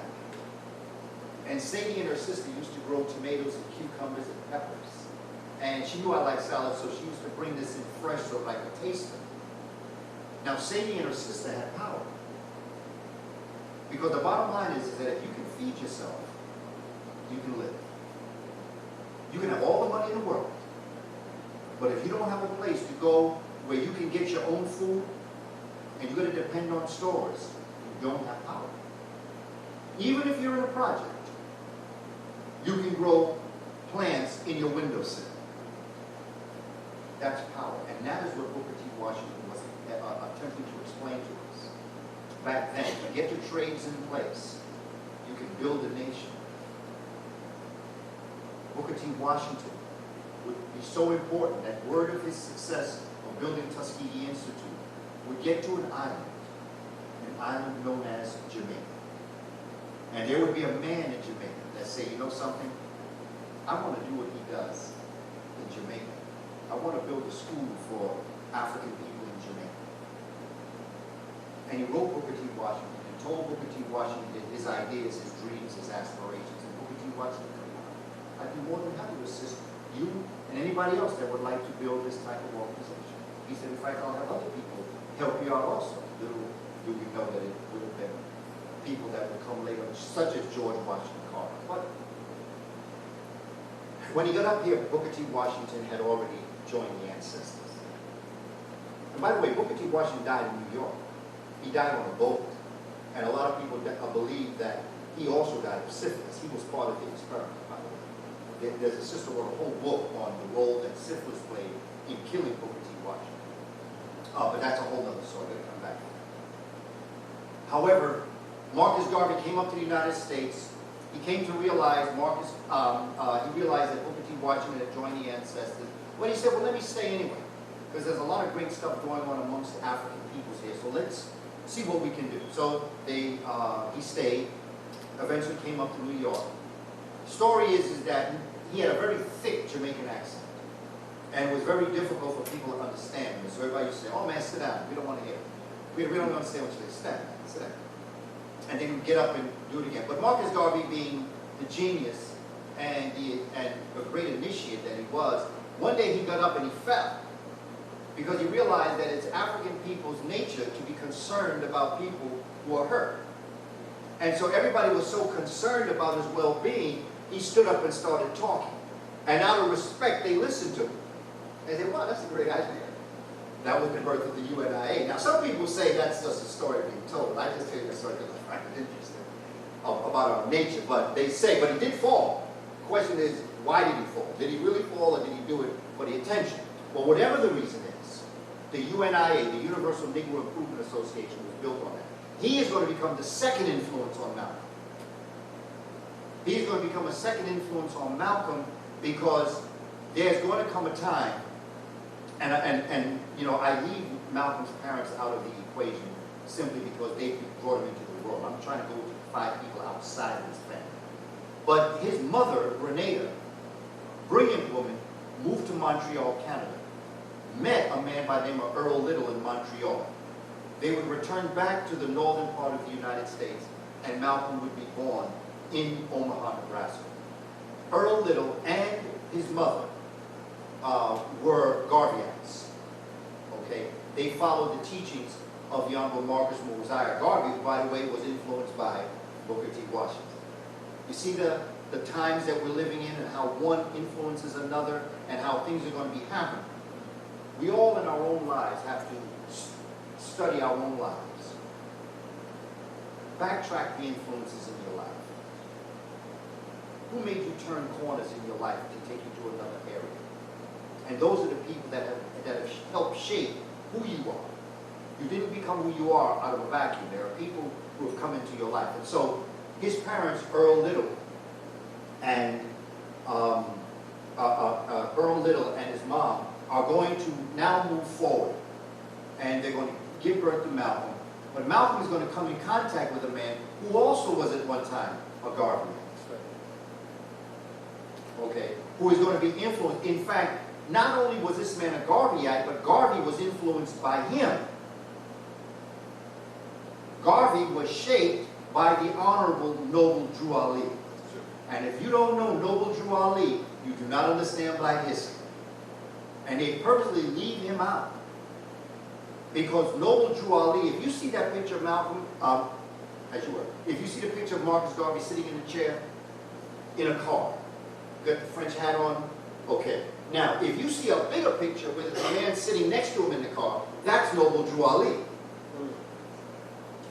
And Sadie and her sister used to grow tomatoes and cucumbers and peppers. And she knew I liked salad, so she used to bring this in fresh so I could taste it. Now, Sadie and her sister had power. Because the bottom line is that if you can feed yourself, you can live. You can have all the money in the world. But if you don't have a place to go where you can get your own food, and you're going to depend on stores, you don't have power. Even if you're in a project, you can grow plants in your windowsill. That's power. And that is what Booker T. Washington was attempting to explain to us. back then. You get your trades in place, you can build a nation. Booker T. Washington would be so important that word of his success of building Tuskegee Institute would get to an island known as Jamaica. And there would be a man in Jamaica that say, you know something, I want to do what he does in Jamaica. I want to build a school for African people in Jamaica. And he wrote Booker T. Washington and told Booker T. Washington his ideas, his dreams, his aspirations. And Booker T. Washington said, I'd be more than happy to assist you and anybody else that would like to build this type of organization. He said, in fact, I'll have other people help you out also. Little do we know that it would have been people that would come later, such as George Washington Carver. But when he got up here, Booker T. Washington had already joined the ancestors. And by the way, Booker T. Washington died in New York. He died on a boat. And a lot of people believe that he also died of syphilis. He was part of the experiment, by the way. There's a sister wrote a whole book on the role that syphilis played in killing Booker T. Washington. But that's a whole other story. We're going to come back to that. However, Marcus Garvey came up to the United States. He came to realize, he realized that Booker T. Washington had joined the ancestors. Well, he said, well, let me stay anyway, because there's a lot of great stuff going on amongst the African peoples here, so let's see what we can do. So he stayed, eventually came up to New York. The story is that he had a very thick Jamaican accent, and it was very difficult for people to understand him. So everybody used to say, oh man, sit down, we don't want to hear it. We don't understand what you say, sit down. And then he'd get up and do it again. But Marcus Garvey, being the genius and the great initiate that he was, one day he got up and he fell because he realized that it's African people's nature to be concerned about people who are hurt. And so everybody was so concerned about his well-being, he stood up and started talking. And out of respect, they listened to him. They said, wow, that's a great idea. That was the birth of the UNIA. Now, some people say that's just a story being told. I just tell you the story because I find it interesting about our nature. But they say, but he did fall. The question is, why did he fall? Did he really fall, or did he do it for the attention? Well, whatever the reason is, the UNIA, the Universal Negro Improvement Association, was built on that. He is going to become the second influence on Malcolm. He's going to become a second influence on Malcolm because there's going to come a time, and you know, I leave Malcolm's parents out of the equation simply because they brought him into the world. I'm trying to go to 5 people outside of his family. But his mother, Renata, brilliant woman, moved to Montreal, Canada, met a man by the name of Earl Little in Montreal. They would return back to the northern part of the United States, and Malcolm would be born in Omaha, Nebraska. Earl Little and his mother were Garveyites. Okay, they followed the teachings of the Honorable Marcus Mosiah Garvey, who, by the way, was influenced by Booker T. Washington. You see the times that we're living in and how one influences another and how things are going to be happening. We all in our own lives have to study our own lives. Backtrack the influences in your life. Who made you turn corners in your life to take you to another area? And those are the people that have helped shape who you are. You didn't become who you are out of a vacuum. There are people who have come into your life. And so his parents, Earl Little and his mom, are going to now move forward. And they're going to give birth to Malcolm. But Malcolm is going to come in contact with a man who also was at one time a Garvey. Okay, who is going to be influenced. In fact, not only was this man a Garveyite, but Garvey was influenced by him. Garvey was shaped by the Honorable Noble Drew Ali. And if you don't know Noble Drew Ali, you do not understand black history. And they purposely leave him out. Because Noble Drew Ali, if you see that picture of Malcolm, as you were, if you see the picture of Marcus Garvey sitting in a chair, in a car, got the French hat on, okay. Now, if you see a bigger picture with a man sitting next to him in the car, that's Noble Drew Ali.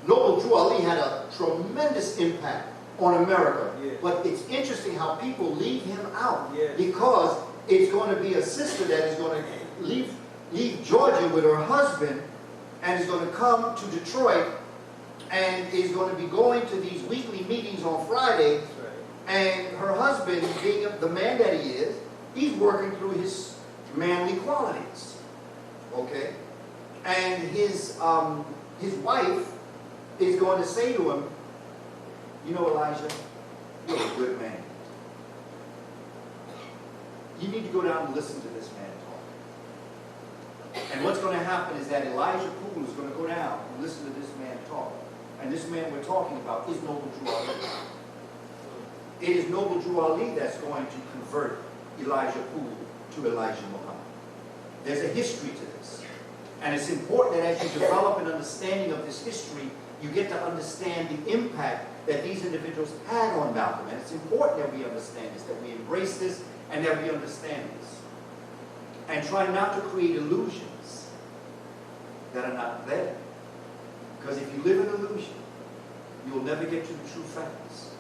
Noble Drew Ali had a tremendous impact on America. Yeah. But it's interesting how people leave him out. Yeah. Because it's going to be a sister that is going to leave Georgia with her husband and is going to come to Detroit and is going to be going to these weekly meetings on Friday. That's right. And her husband, being the man that he is, he's working through his manly qualities. Okay? And his wife is going to say to him, you know, Elijah, you're a good man. You need to go down and listen to this man talk. And what's going to happen is that Elijah Poole is going to go down and listen to this man talk. And this man we're talking about is Noble Drew Ali. It is Noble Drew Ali that's going to convert Elijah Poole to Elijah Muhammad. There's a history to this. And it's important that as you develop an understanding of this history, you get to understand the impact that these individuals had on Malcolm. And it's important that we understand this, that we embrace this, and that we understand this. And try not to create illusions that are not there. Because if you live in illusion, you will never get to the true facts.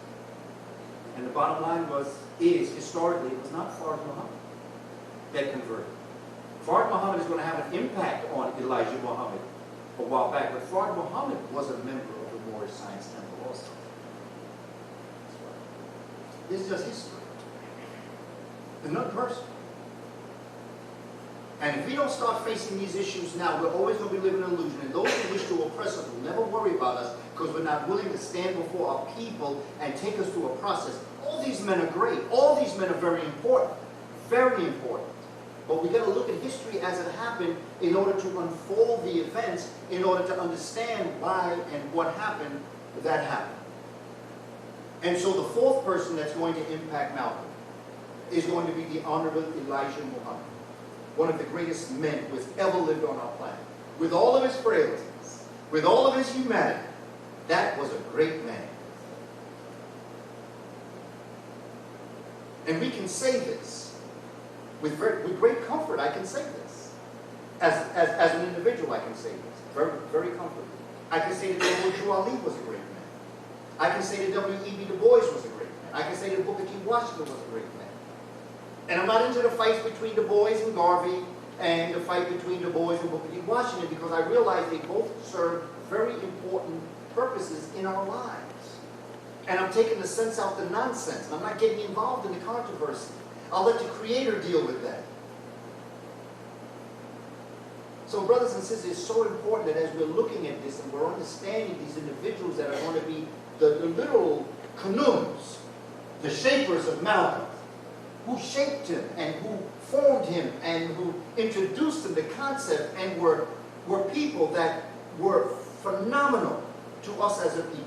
And the bottom line historically, it was not Fard Muhammad that converted. Fard Muhammad is going to have an impact on Elijah Muhammad a while back, but Fard Muhammad was a member of the Moorish Science Temple also. This is just history. It's not personal. And if we don't start facing these issues now, we're always going to be living in illusion. And those who wish to oppress us will never worry about us because we're not willing to stand before our people and take us through a process. All these men are great. All these men are very important. Very important. But we've got to look at history as it happened in order to unfold the events, in order to understand why and what happened that happened. And so the fourth person that's going to impact Malcolm is going to be the Honorable Elijah Muhammad, one of the greatest men who has ever lived on our planet. With all of his frailties, with all of his humanity, that was a great man. And we can say this with great comfort. I can say this. As an individual, I can say this. Very, very comfortably. I can say that Noble Drew Ali was a great man. I can say that W.E.B. Du Bois was a great man. I can say that Booker T. Washington was a great man. And I'm not into the fights between Du Bois and Garvey and the fight between Du Bois and Booker T. Washington because I realize they both serve very important purposes in our lives. And I'm taking the sense out the nonsense. And I'm not getting involved in the controversy. I'll let the Creator deal with that. So brothers and sisters, it's so important that as we're looking at this and we're understanding these individuals that are going to be the literal canoes, the shapers of Malcolm, who shaped him and who formed him and who introduced him the concept and were people that were phenomenal to us as a people.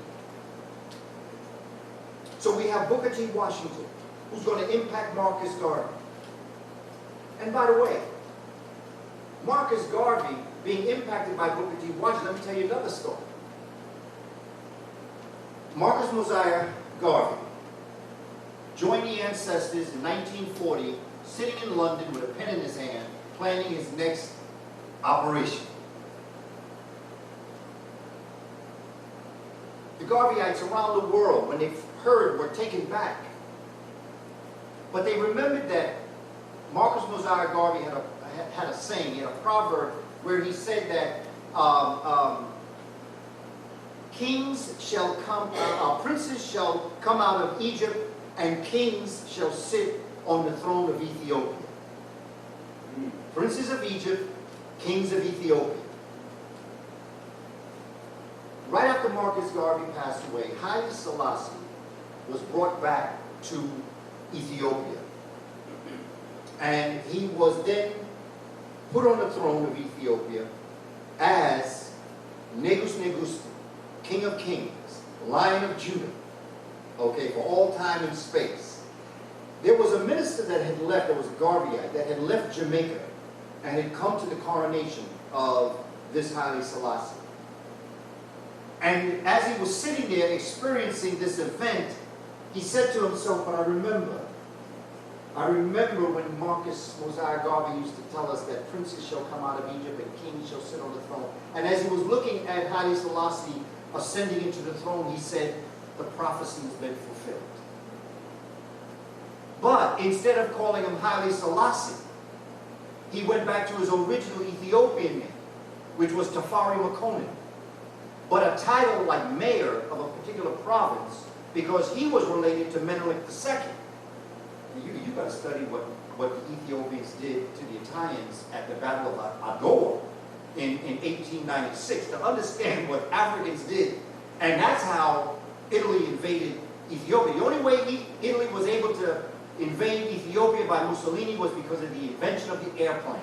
So we have Booker T. Washington, who's going to impact Marcus Garvey. And by the way, Marcus Garvey being impacted by Booker T. Washington, let me tell you another story. Marcus Mosiah Garvey joined the ancestors in 1940, sitting in London with a pen in his hand, planning his next operation. The Garveyites around the world, when they heard, were taken back. But they remembered that Marcus Mosiah Garvey had a saying, he had a proverb, where he said that princes shall come out of Egypt, and kings shall sit on the throne of Ethiopia. Princes of Egypt, kings of Ethiopia. Right after Marcus Garvey passed away, Haile Selassie was brought back to Ethiopia. And he was then put on the throne of Ethiopia as Negus Negustu, King of Kings, Lion of Judah, okay, for all time and space. There was a minister that had left, that was a Garveyite, that had left Jamaica and had come to the coronation of this Haile Selassie. And as he was sitting there experiencing this event, he said to himself, but I remember when Marcus Mosiah Garvey used to tell us that princes shall come out of Egypt and kings shall sit on the throne. And as he was looking at Haile Selassie ascending into the throne, he said, the prophecy has been fulfilled. But instead of calling him Haile Selassie, he went back to his original Ethiopian name, which was Tafari Makonnen. but a title like mayor of a particular province because he was related to Menelik II. You got to study what the Ethiopians did to the Italians at the Battle of Adwa in 1896 to understand what Africans did. And that's how Italy invaded Ethiopia. The only way Italy was able to invade Ethiopia by Mussolini was because of the invention of the airplane.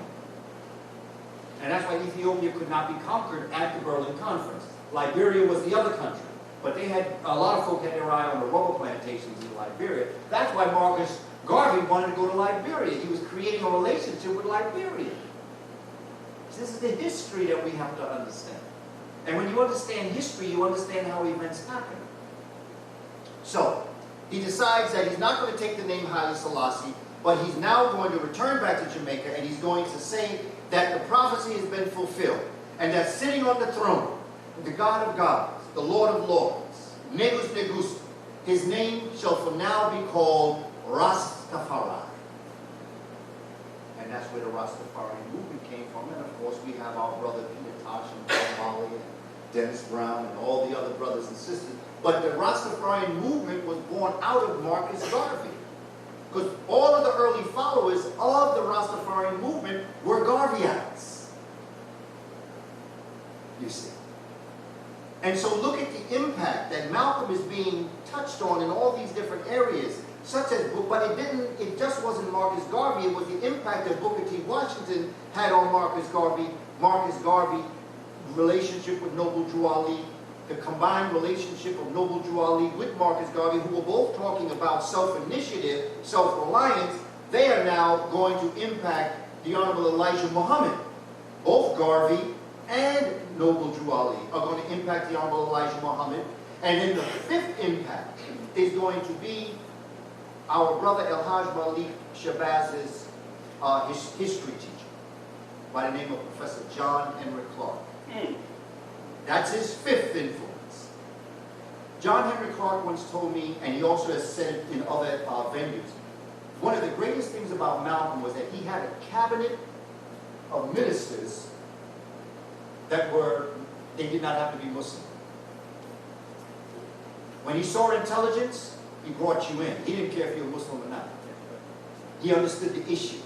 And that's why Ethiopia could not be conquered at the Berlin Conference. Liberia was the other country. But they had, a lot of folk had their eye on the rubber plantations in Liberia. That's why Marcus Garvey wanted to go to Liberia. He was creating a relationship with Liberia. This is the history that we have to understand. And when you understand history, you understand how events happen. So, he decides that he's not going to take the name Haile Selassie, but he's now going to return back to Jamaica, and he's going to say that the prophecy has been fulfilled, and that sitting on the throne, the God of gods, the Lord of lords, Negus Negus, his name shall from now be called Rastafari. And that's where the Rastafari movement came from. And of course, we have our brother Peter Tosh and Paul Molly and Dennis Brown and all the other brothers and sisters. But the Rastafarian movement was born out of Marcus Garvey. Because all of the early followers of the Rastafarian movement were Garveyites. You see. And so look at the impact that Malcolm is being touched on in all these different areas, such as, but it just wasn't Marcus Garvey, it was the impact that Booker T. Washington had on Marcus Garvey, relationship with Noble Drew Ali, the combined relationship of Noble Drew Ali with Marcus Garvey, who were both talking about self-initiative, self-reliance. They are now going to impact the Honorable Elijah Muhammad. Both Garvey and Noble Drew Ali are going to impact the Honorable Elijah Muhammad. And then the fifth impact is going to be our brother El-Hajj Malik Shabazz's history teacher by the name of Professor John Henry Clark. That's his fifth influence. John Henry Clark once told me, and he also has said it in other venues, one of the greatest things about Malcolm was that he had a cabinet of ministers that they did not have to be Muslim. When he saw intelligence, he brought you in. He didn't care if you were Muslim or not. He understood the issue.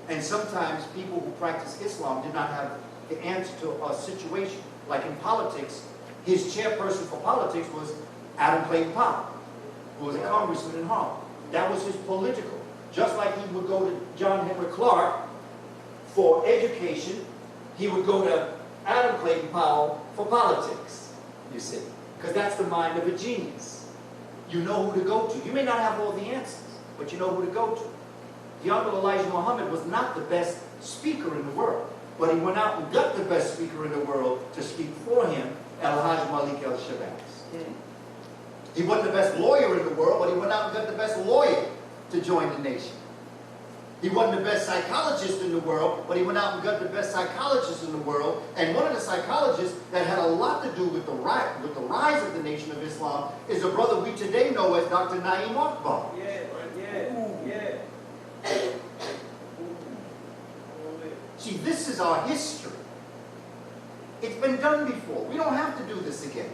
And sometimes people who practice Islam did not have the answer to a situation. Like in politics, his chairperson for politics was Adam Clayton Powell, who was a congressman in Harlem. That was his political. Just like he would go to John Henry Clark for education, he would go to Adam Clayton Powell for politics, you see. Because that's the mind of a genius. You know who to go to. You may not have all the answers, but you know who to go to. The Honorable Elijah Muhammad was not the best speaker in the world, but he went out and got the best speaker in the world to speak for him, El-Hajj Malik El-Shabazz. He wasn't the best lawyer in the world, but he went out and got the best lawyer to join the nation. He wasn't the best psychologist in the world, but he went out and got the best psychologist in the world. And one of the psychologists that had a lot to do with the rise of the Nation of Islam is a brother we today know as Dr. Naim Akbar. See, this is our history. It's been done before. We don't have to do this again.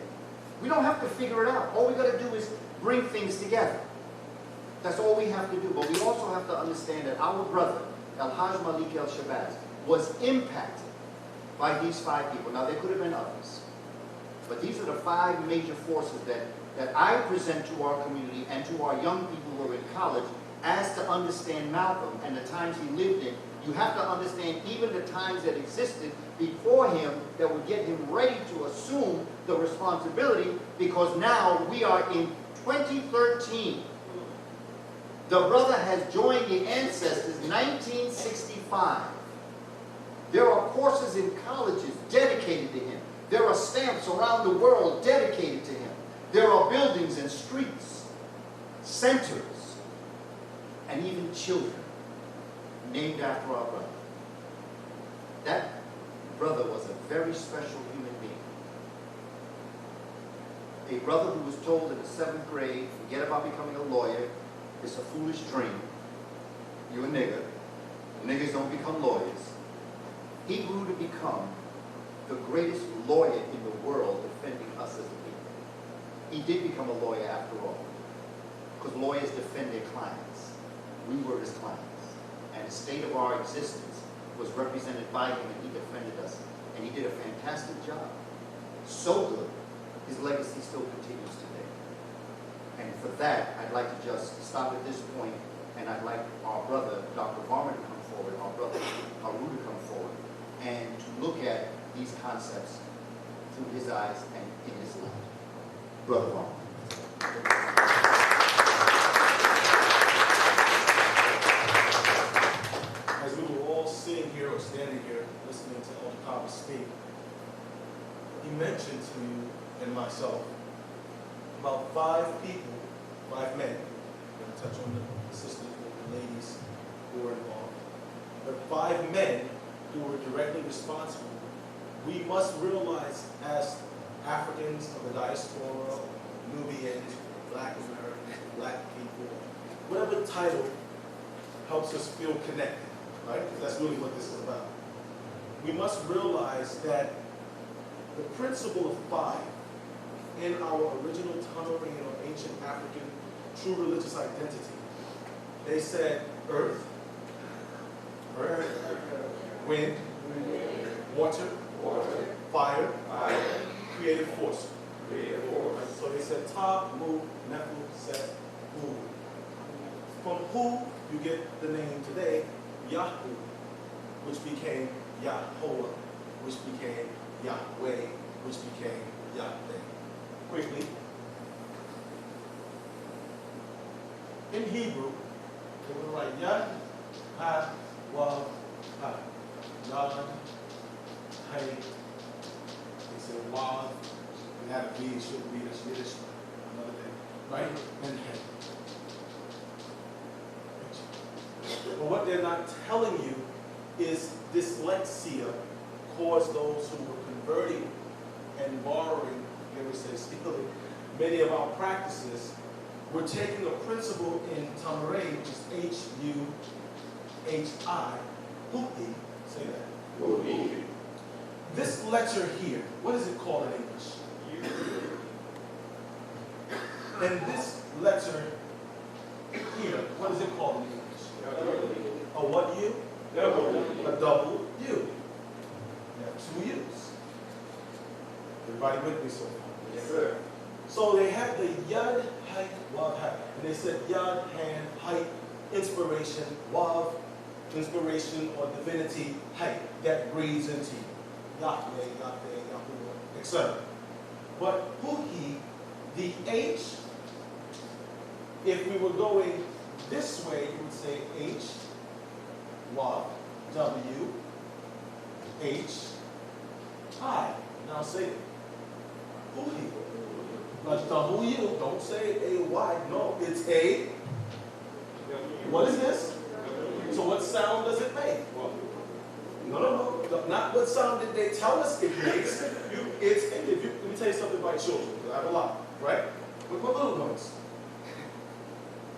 We don't have to figure it out. All we got to do is bring things together. That's all we have to do. But we also have to understand that our brother, El-Hajj Malik El-Shabazz, was impacted by these five people. Now, there could have been others. But these are the five major forces that I present to our community and to our young people who are in college as to understand Malcolm and the times he lived in. You have to understand even the times that existed before him that would get him ready to assume the responsibility, because now we are in 2013. The brother has joined the ancestors 1965. There are courses in colleges dedicated to him. There are stamps around the world dedicated to him. There are buildings and streets, centers, and even children named after our brother. That brother was a very special human being. A brother who was told in the 7th grade, forget about becoming a lawyer, it's a foolish dream. You a nigger. Niggers don't become lawyers. He grew to become the greatest lawyer in the world defending us as a people. He did become a lawyer after all, because lawyers defend their clients. We were his clients. And the state of our existence was represented by him, and he defended us. And he did a fantastic job. So good, his legacy still continues today. And for that, I'd like to just stop at this point, and I'd like our brother, Dr. Varmah, to come forward, our brother, Haru, to come forward, and to look at these concepts through his eyes and in his life. Brother Varmah. As we were all sitting here or standing here listening to Dr.Kaba speak, he mentioned to you and myself about 5 people, 5 men. I'm going to touch on the sisters and the ladies who were involved. But 5 men who were directly responsible. We must realize as Africans of the diaspora, Nubians, Black Americans, Black people, whatever title helps us feel connected, right? Because that's really what this is about. We must realize that the principle of 5 in our original Tamarian or ancient African true religious identity, they said earth, wind, water, fire, creative force. So they said Ta, Mu, Nefu, Set, Hu. From Hu, you get the name today, Yahu, which became Yahweh, which became Yahweh, which became Yahweh. Quickly, in Hebrew, they would write Yad, Ha, Wav, Ha. Yad, Hay. They say Wav, and that a V, it shouldn't be, that's Yiddish, another thing, right? And Hay. But what they're not telling you is dyslexia caused those who were converting and borrowing, you ever say stealing, many of our practices. We're taking a principle in Tamaray, which is H-U-H-I, Hupi, say that. Hupi. This letter here, what is it called in English? And this letter here, what is it called in English? A what U? A double U. You have 2 U's. Everybody with me so far? Yes, sir. So they had the Yad, Hay, Wav, Hay. And they said Yad, hand, Hay, inspiration, Wav, inspiration or divinity, Hay, that breathes into you. Yahweh, Yahweh, Yahuwah, etc. But Huhi, the H, if we were going this way, you would say H, Wav, W, H, I. Now say it. Huhi. But W, don't say A-Y. No, it's A. What is this? So what sound does it make? No. Not what sound did they tell us it makes. Let me tell you something about children. I have a lot, right? But what little ones?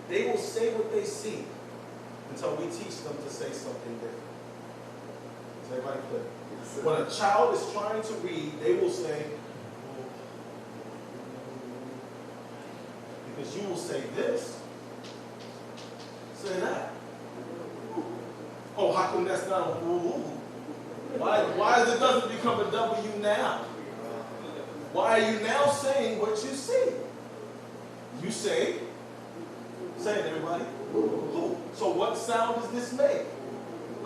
They will say what they see until we teach them to say something different. Is everybody clear? Yes, when a child is trying to read, they will say, because you will say this, say that. Oh, how come that's not a woo-woo? Why it doesn't become a W now? Why are you now saying what you see? You say it, everybody. Who? So what sound does this make?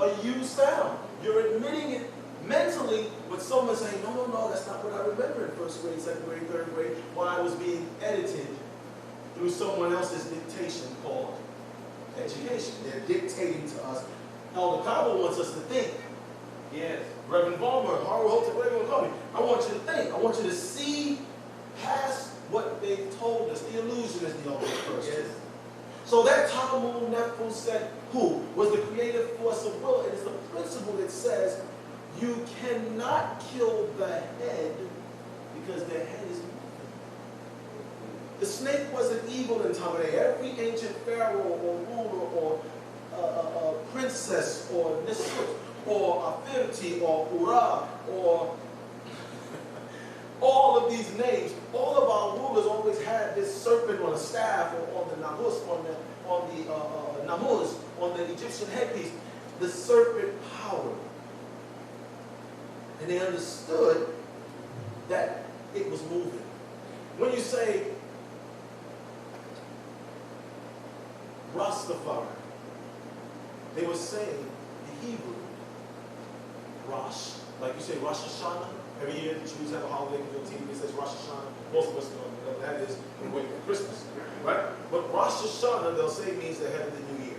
A U sound. You're admitting it mentally, but someone's saying, no, that's not what I remember in 1st grade, 2nd grade, 3rd grade, while I was being edited through someone else's dictation called education. They're dictating to us. Dr.Kaba wants us to think. Yes. Reverend Varmah, Haru Hotep, whatever you want to call me. I want you to think. I want you to see past what they've told us. The illusion is the only person. Yes. So that Tamu Nefu said, who was the creative force of will. It is the principle that says you cannot kill the head because the head is moving. The snake wasn't evil in Kamene. Every ancient pharaoh or ruler or princess or Nisut or Afirti or Ura or of these names, all of our rulers always had this serpent on a staff, or on the namus, namus, on the Egyptian headpiece, the serpent power. And they understood that it was moving. When you say Rastafari, they were saying the Hebrew, Rosh, like you say Rosh Hashanah. Every year the Jews have a holiday on TV that says Rosh Hashanah. Most of us know what that is when we wait for Christmas, right? But Rosh Hashanah, they'll say, means the head of the new year.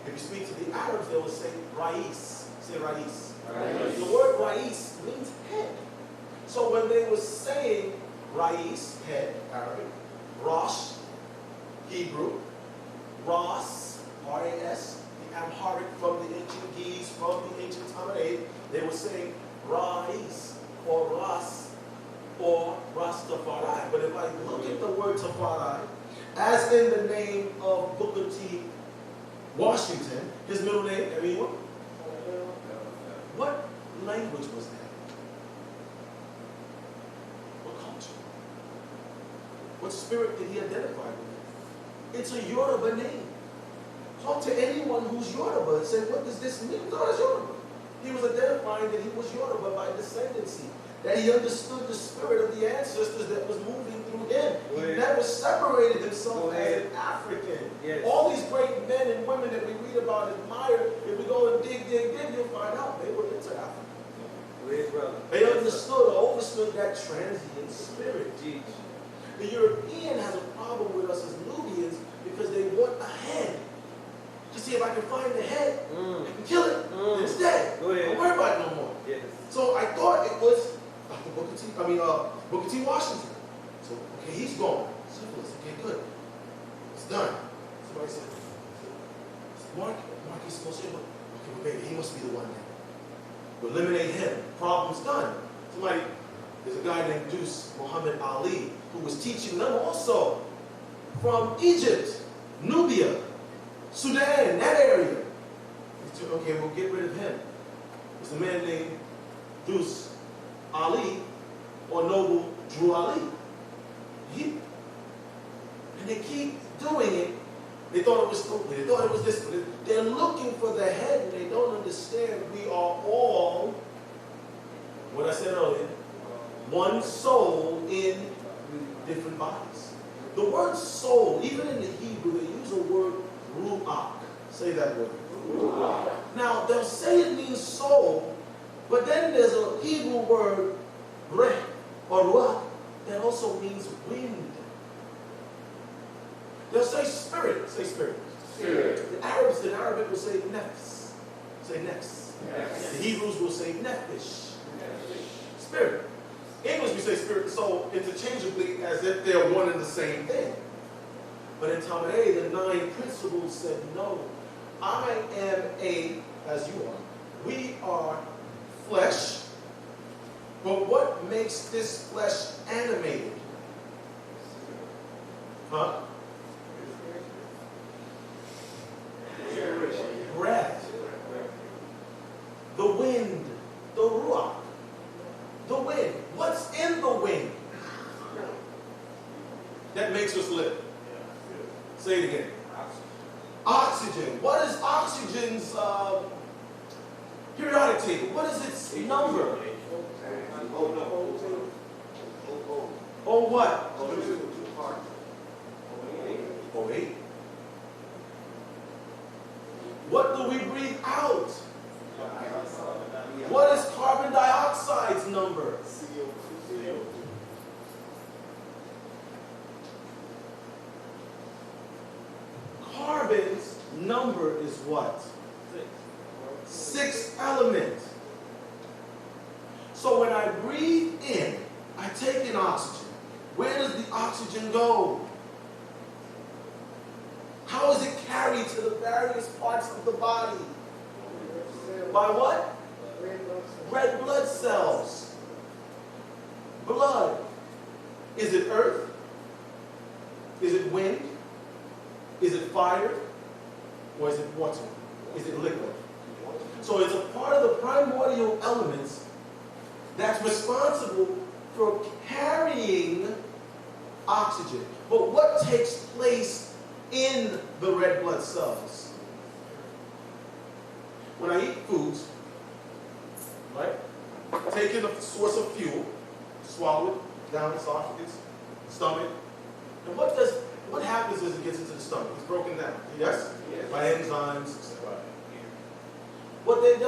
If you speak to the Arabs, they will say Rais. Say Rais. Rais. The word Rais means head. So when they were saying Rais, head, Arabic, Rosh, Hebrew, Ras, R-A-S, the Amharic from the ancient Ge'ez, from the ancient Kamene, they were saying Rais, or Ras, or Rastafari. But if I look at the word Tafari, as in the name of Booker T. Washington, his middle name, everyone? What language was that? What culture? What spirit did he identify with? It's a Yoruba name. Talk to anyone who's Yoruba and say, what does this mean? No, it's Yoruba. He was identifying that he was Yoruba by descendancy, that he understood the spirit of the ancestors that was moving through him. He never separated himself as an African. Yes. All these great men and women that we read about and admire, if we go and dig, you'll find out they were into Africa. They understood or overstood that transient spirit. The European has a problem with us as Nubians because they want a head. To see if I can find the head, I can kill it, then it's dead. Don't worry about it no more. Yes. So I thought it was Booker T. Washington. So, okay, he's gone. Syphilis, okay, good. It's done. Somebody said, Mark is supposed to say, okay, well, baby, he must be the one now. We'll eliminate him. Problem's done. There's a guy named Deuce Muhammad Ali who was teaching them also from Egypt, Nubia, Sudan, that area. Okay, we'll get rid of him. There's a man named Deuce Ali, or Noble Drew Ali. And they keep doing it. They thought it was stupid. They thought it was this. They're looking for the head, and they don't understand we are all, what I said earlier, one soul in different bodies. The word soul, even in the Hebrew, they use a word ruach. Say that word. Ruach. Now, they'll say it means soul, but then there's a Hebrew word, reh, or ruach, that also means wind. They'll say spirit. Say spirit. Spirit. The Arabs in Arabic will say nefs. Say nefs. Yes. The Hebrews will say nephish. Spirit. English we say spirit and soul interchangeably as if they're one and the same thing. But in Kamene, the 9 principles said, no, I am as you are. We are flesh, but what makes this flesh animated? Huh? Breath. The wind. The ruach. The wind. What's in the wind that makes us live? Say it again. Oxygen. What is oxygen's periodic table? What is its number? Oh what? O8. What do we breathe out? What is carbon dioxide's number? CO2. Carbon's number is what? 6th element. So when I breathe in, I take in oxygen. Where does the oxygen go? How is it carried to the various parts of the body? By what? Red blood cells. Blood. Is it earth? Is it wind? Is it fire? Or is it water? Is it liquid? So it's a part of the primordial elements that's responsible for carrying oxygen. But what takes place in the red blood cells? When I eat foods, right, take in a source of fuel, swallow it down the esophagus, stomach, and what happens as it gets into the stomach? It's broken down, yes? By enzymes, etc. What they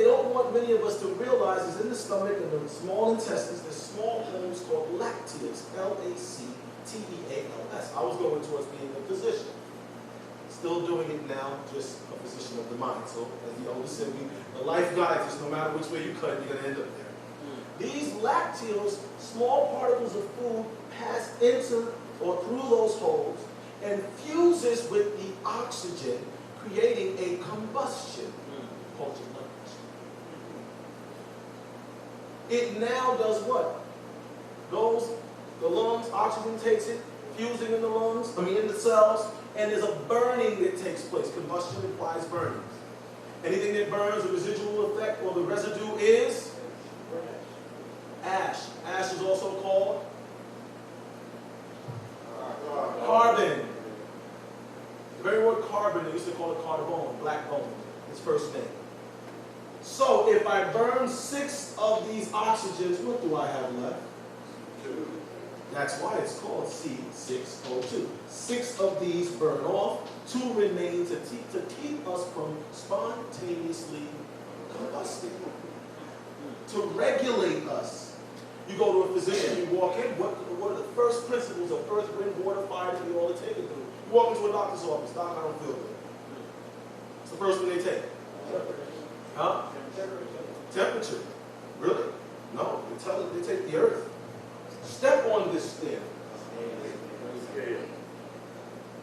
don't want many of us to realize is in the stomach and the small intestines, there's small holes called lacteals, Lacteals. I was going towards being a physician. Still doing it now, just a physician of the mind. So, as the elder said, the life guides us, no matter which way you cut, you're going to end up there. These lacteals, small particles of food, pass into or through those holes and fuses with the oxygen, creating a combustion. It now does what? Goes, the lungs, oxygen takes it, fusing in the lungs, in the cells, and there's a burning that takes place. Combustion implies burning. Anything that burns, the residual effect or the residue is ash. Ash is also called carbon. The very word carbon, they used to call it carbone, black bone, its first name. So if I burn 6 of these oxygens, what do I have left? 2. That's why it's called C6O2. 6 of these burn off, 2 remain to keep us from spontaneously combusting, to regulate us. You go to a physician, you walk in, what are the first principles of earth, wind, water, fire that we all are taken through? You walk into a doctor's office, doc, I don't feel good. What's the first one they take? Huh? Temperature. Really? No, they take the earth. Step on this thing.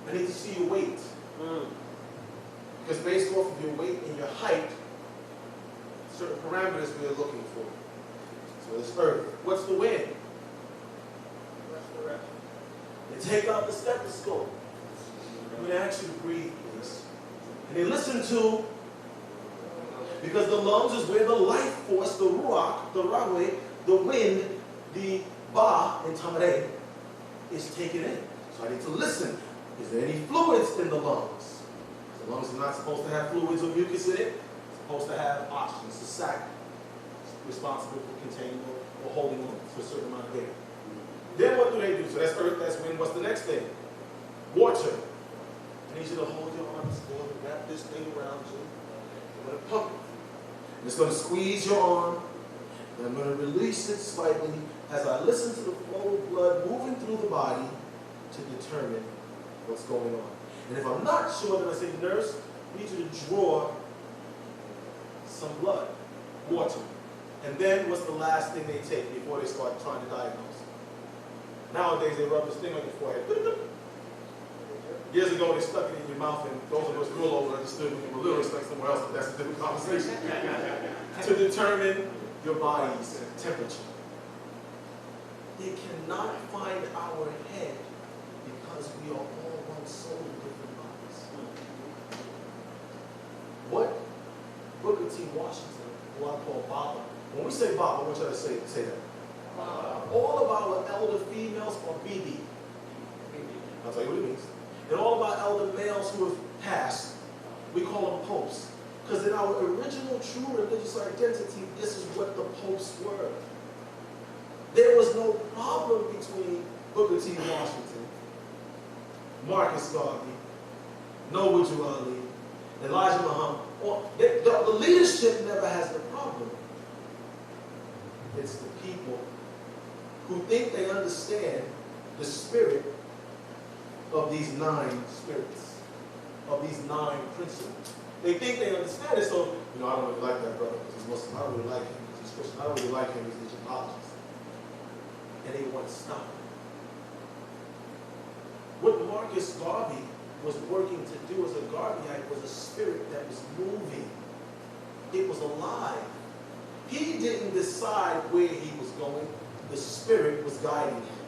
I need to see your weight. Because based off of your weight and your height, certain parameters we are looking for. So it's earth. What's the wind? They take out the stethoscope. I'm going to ask you to breathe, please. And they listen to, because the lungs is where the life force, the ruach, the rahway, the wind, the ba in Kamene is taken in. So I need to listen. Is there any fluids in the lungs? The lungs are not supposed to have fluids or mucus in it. It's supposed to have oxygen. It's a sac. It's responsible for containing or holding on for a certain amount of air. Then what do they do? So that's earth, that's wind. What's the next thing? Water. I need you to hold your arms forward, wrap this thing around you. I'm going to pump it. I'm just going to squeeze your arm, and I'm going to release it slightly as I listen to the flow of blood moving through the body to determine what's going on. And if I'm not sure, then I say, nurse, I need you to draw some blood, water. And then what's the last thing they take before they start trying to diagnose? Nowadays, they rub this thing on your forehead. Years ago, they stuck it in your mouth, and those of us real old understood when you were little, it's like somewhere else, but that's a different conversation. To determine your body's temperature. They cannot find our head because we are all one soul in different bodies. What Booker T. Washington, who I call Baba, when we say Baba, I want you to say that. All of our elder females are BB. I'll tell you what it means. And all of our elder males who have passed, we call them popes. Because in our original true religious identity, this is what the popes were. There was no problem between Booker T. Washington, Marcus Garvey, Noble Drew Ali, Elijah Muhammad. The leadership never has the problem. It's the people who think they understand the spirit of these 9 spirits, of these 9 principles. They think they understand it, so, I don't really like that brother because he's Muslim. I don't really like him because he's Christian. I don't really like him because he's Egyptologist. And they want to stop him. What Marcus Garvey was working to do as a Garveyite was a spirit that was moving. It was alive. He didn't decide where he was going. The spirit was guiding him,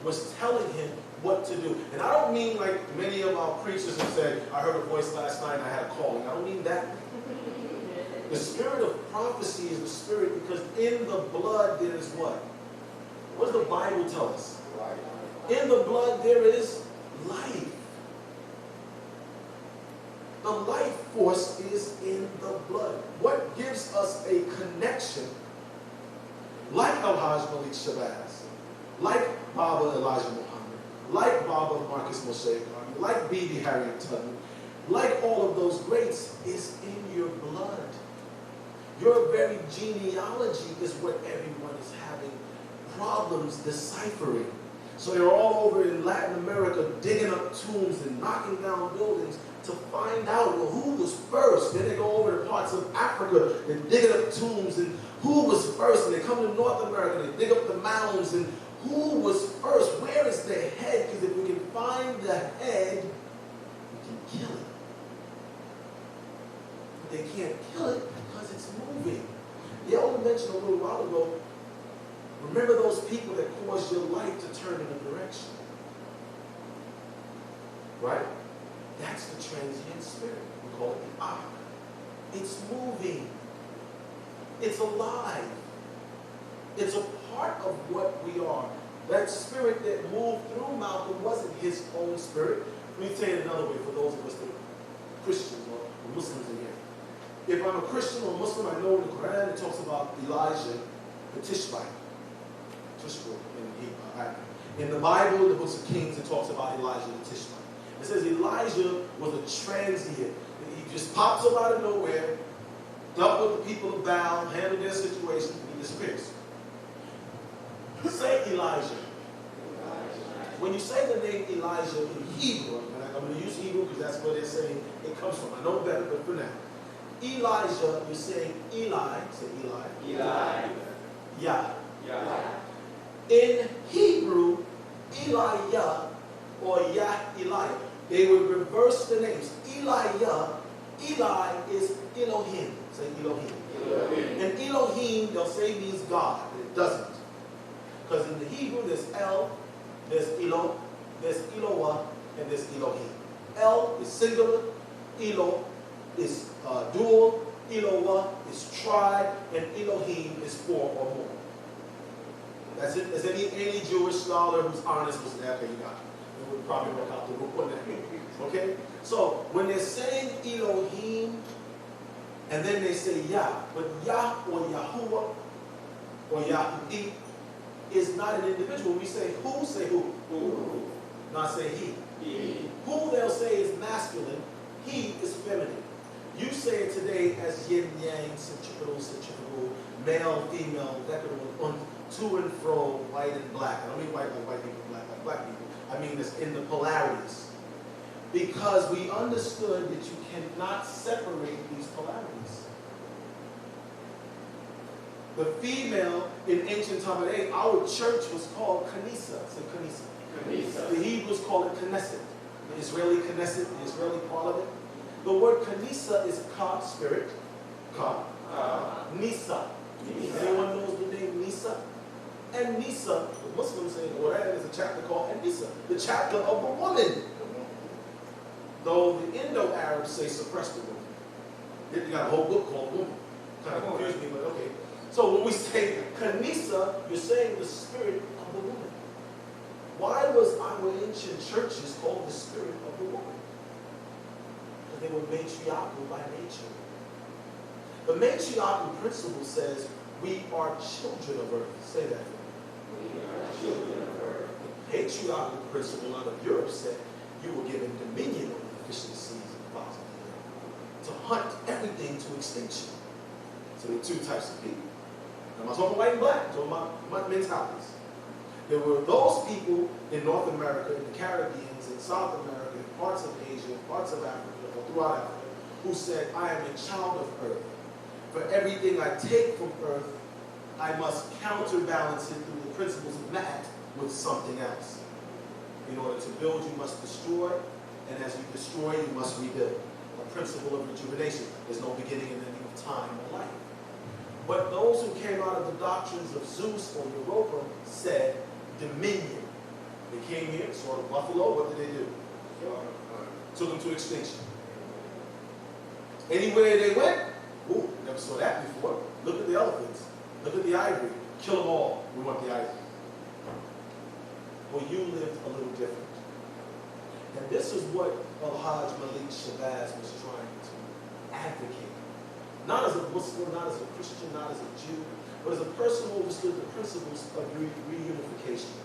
was telling him what to do. And I don't mean like many of our preachers have said, I heard a voice last night and I had a calling. I don't mean that. The The spirit of prophecy is the spirit because in the blood there is what? What does the Bible tell us? In the blood there is life. The life force is in the blood. What gives us a connection, like Al-Hajj Malik Shabazz, like Baba Elijah Muhammad, like Baba Marcus Moshe, like Bibi Harriet Tubman, like all of those greats, is in your blood. Your very genealogy is what everyone is having problems deciphering. So they're all over in Latin America digging up tombs and knocking down buildings to find out, well, who was first. Then they go over to parts of Africa and digging up tombs and who was first. And they come to North America and they dig up the mounds and who was first. Where is the head? Because if we can find the head, we can kill it. But they can't kill it because it's moving. The elder mentioned a little while ago, remember those people that caused your life to turn in a direction. Right? That's the transient spirit. We call it the Ak. It's moving. It's alive. It's a part of what we are. That spirit that moved through Malcolm wasn't his own spirit. Let me say it another way for those of us that are Christians or Muslims in here. If I'm a Christian or Muslim, I know in the Quran it talks about Elijah the Tishbite. In the Bible, the books of Kings, it talks about Elijah the Tishbite. It says Elijah was a transient. He just pops up out of nowhere, dealt with the people of Baal, handled their situation, and he disappears. Say Elijah. When you say the name Elijah in Hebrew, and I'm going to use Hebrew because that's where they're saying it comes from. I know better, but for now. Elijah, you're saying Eli. Say Eli. Eli. Yah. Yah. In Hebrew, Elijah or Yah Eli, they would reverse the names. Elijah, Eli is Elohim. Say Elohim. Elohim. And Elohim, they'll say means God, but it doesn't. Because in the Hebrew, there's El, there's Elo, there's Eloah, and there's Elohim. El is singular, Elo is dual, Eloah is tri, and Elohim is four or more. That's it. Is any Jewish scholar who's honest will say, okay, you got it. It would probably work out the rule on that. Okay? So when they're saying Elohim, and then they say Yah, but Yah or Yahuwah or Yahudim is not an individual. When we say who, say who. Who. Not say he. He. Who they'll say is masculine, he is feminine. You say it today as yin, yang, centripetal, male, female, decadal, to and fro, white and black. I don't mean white like white people, black like black people. I mean this in the polarities. Because we understood that you cannot separate these polarities. The female in ancient Talmud, our church was called Kanisa. Say Kanisa. Kanisa. The Hebrews call it Knesset. The Israeli Knesset, the Israeli parliament. The word Kanisa is Ka, spirit. Ka. Nisa. Nisa. Anyone knows the name Nisa? And Nisa, the Muslims say in the Quran, is a chapter called Nisa, the chapter of the woman. Though the Indo-Arabs say suppress the woman. Then you got a whole book called Woman. Kind of confused me, but okay. So when we say Kanisa, you're saying the spirit of the woman. Why was our ancient churches called the spirit of the woman? Because they were matriarchal by nature. The matriarchal principle says we are children of earth. Say that for me. We are children of earth. The patriarchal principle out of Europe said you were given dominion over the fish and the seas and the fowls of the air, to hunt everything to extinction. So there are two types of people. I'm not talking white and black, I'm talking about mentalities. There were those people in North America, in the Caribbean, in South America, in parts of Asia, parts of Africa, or throughout Africa, who said, I am a child of earth. For everything I take from earth, I must counterbalance it through the principles of math with something else. In order to build, you must destroy, and as you destroy, you must rebuild. A principle of rejuvenation. There's no beginning and ending of time or life. But those who came out of the doctrines of Zeus or Europa said dominion. They came here, saw the buffalo, what did they do? Took them to extinction. Anywhere they went, Ooh, never saw that before. Look at the elephants. Look at the ivory. Kill them all. We want the ivory. Well, you lived a little different. And this is what Al-Hajj Malik Shabazz was trying to advocate. Not as a Muslim, not as a Christian, not as a Jew, but as a person who understood the principles of reunification.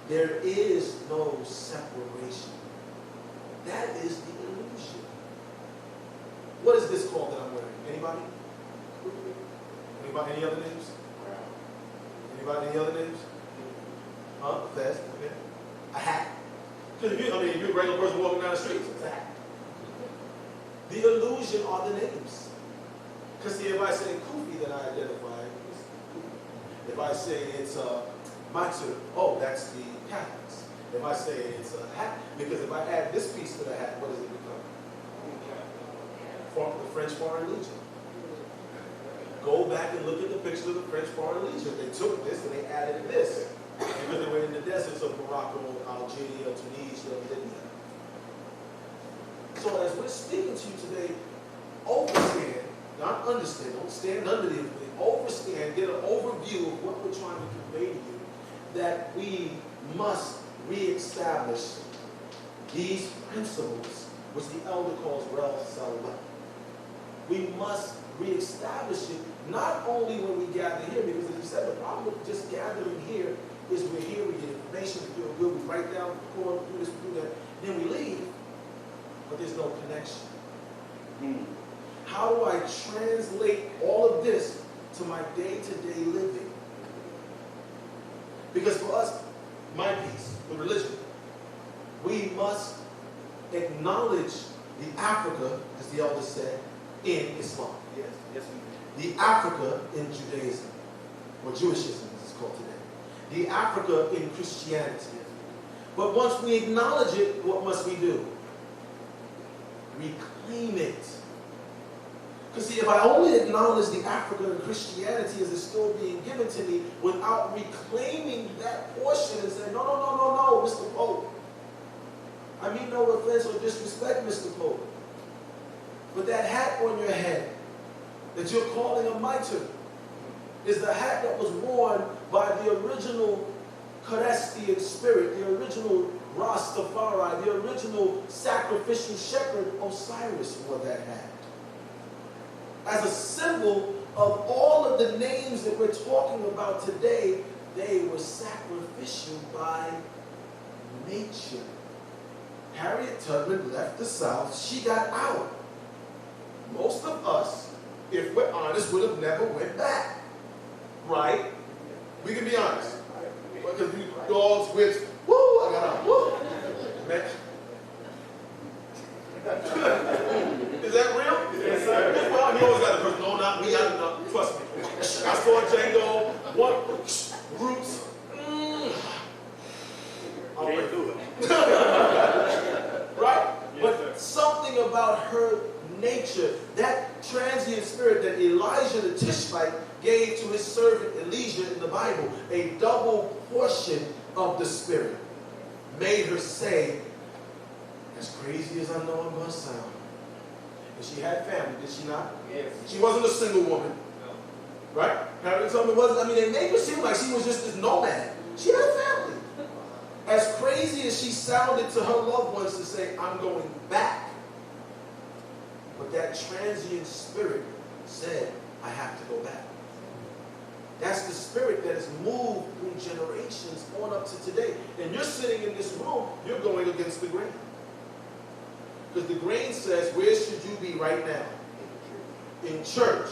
There is no separation. That is the illusion. What is this called that I'm wearing? Anybody? Anybody? Any other names? Anybody? Any other names? Huh? Fast? Okay. A hat. Because if you're a regular person walking down the street, it's a hat. The illusion are the names. Because see, if I say Kufi, then I identify as Kufi. If I say it's Matsu, oh, that's the Catholics. If I say it's a hat, because if I add this piece to the hat, what does it become? The French Foreign Legion. Go back and look at the picture of the French Foreign Legion. They took this and they added this. Because they were in the deserts of Morocco, Algeria, Tunisia, Libya. So as we're speaking to you today, overstand, not understand, don't stand under the influence, overstand, get an overview of what we're trying to convey to you, that we must reestablish these principles, which the elder calls Rel Salah. We must reestablish it, not only when we gather here, because as you said, the problem with just gathering here is we're here, we get information, we feel good, we write down, we do this, we do that, then we leave, but there's no connection. How do I translate all of this to my day-to-day living? Because for us, my piece, the religion, we must acknowledge the Africa, as the elder said, in Islam. Yes, yes we do. The Africa in Judaism, or Jewishism as it's called today. The Africa in Christianity. But once we acknowledge it, what must we do? Reclaim it. Because see, if I only acknowledge the Africa in Christianity as it's still being given to me without reclaiming that portion and saying, no, no, no, no, no, Mr. Pope. I mean no offense or disrespect, Mr. Pope. But that hat on your head that you're calling a mitre is the hat that was worn by the original Chaldean spirit, the original Rastafari, the original sacrificial shepherd Osiris wore that hat. As a symbol of all of the names that we're talking about today, they were sacrificial by nature. Harriet Tubman left the South. She got out. Most of us, if we're honest, would have never went back. Right? We can be honest. Because we dogs, whips, woo, I got out, woo. Man. Is that real? Yes, sir. Well, you always got a person, no, not me, I know, trust me. I saw Django, one, Roots. I'll wait through it. Right? Yes, but sir. Something about her nature, that transient spirit that Elijah the Tishbite gave to his servant Elijah in the Bible, a double portion of the spirit, made her say, as crazy as I know I'm going to sound. And she had family, did she not? Yes. She wasn't a single woman. No. Right? Harriet Tubman wasn't. I mean, they made her seem like she was just this nomad. She had family. As crazy as she sounded to her loved ones to say, I'm going back. But that transient spirit said, I have to go back. That's the spirit that has moved through generations on up to today. And you're sitting in this room, you're going against the grain. Because the grain says, where should you be right now? In church.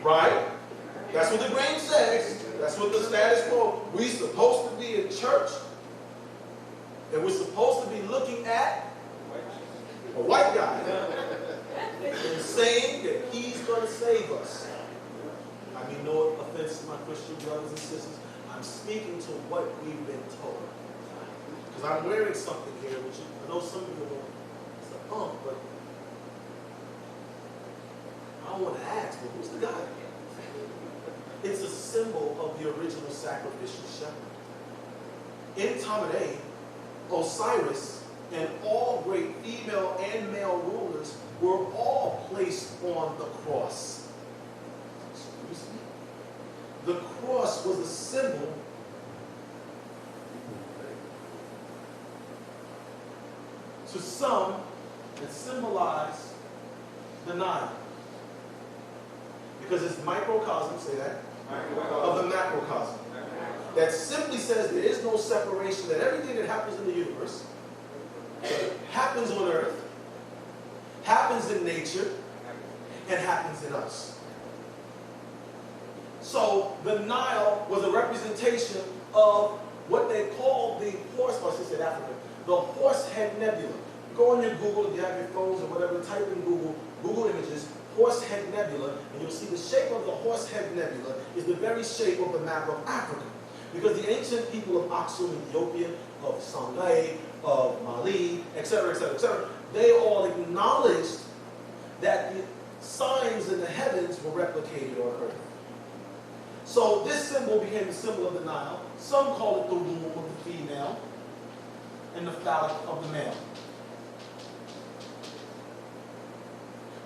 Right? That's what the grain says. That's what the status quo. We're supposed to be in church. And we're supposed to be looking at a white guy and saying that he's going to save us. I mean, no offense to my Christian brothers and sisters. I'm speaking to what we've been told. Because I'm wearing something here, which I know some people don't. It's a pump, but I don't want to ask, but who's the guy? It's a symbol of the original sacrificial shepherd. In Kamene, Osiris and all great female and male rulers were all placed on the cross. Excuse me. The cross was a symbol to some that symbolized the Nile. Because it's microcosm, say that, of the macrocosm. That simply says there is no separation, that everything that happens in the universe happens on earth, happens in nature, and happens in us. So the Nile was a representation of what they call the horse, or I should say Africa, the Horsehead Nebula. Go on your Google, if you have your phones or whatever, type in Google Images, Horsehead Nebula, and you'll see the shape of the Horsehead Nebula is the very shape of the map of Africa. Because the ancient people of Aksum, Ethiopia, of Songhai, of Mali, etc., etc., etc., they all acknowledged that the signs in the heavens were replicated on earth. So this symbol became the symbol of the Nile. Some call it the womb of the female and the phallic of the male.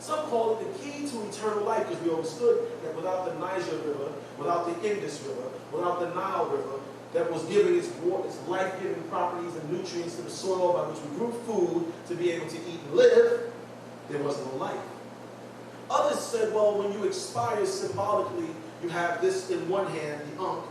Some call it the key to eternal life, because we understood that without the Niger River, without the Indus River, without the Nile River, that was giving its life-giving properties and nutrients to the soil by which we grew food to be able to eat and live, there was no life. Others said, well, when you expire symbolically, you have this in one hand, the Ankh,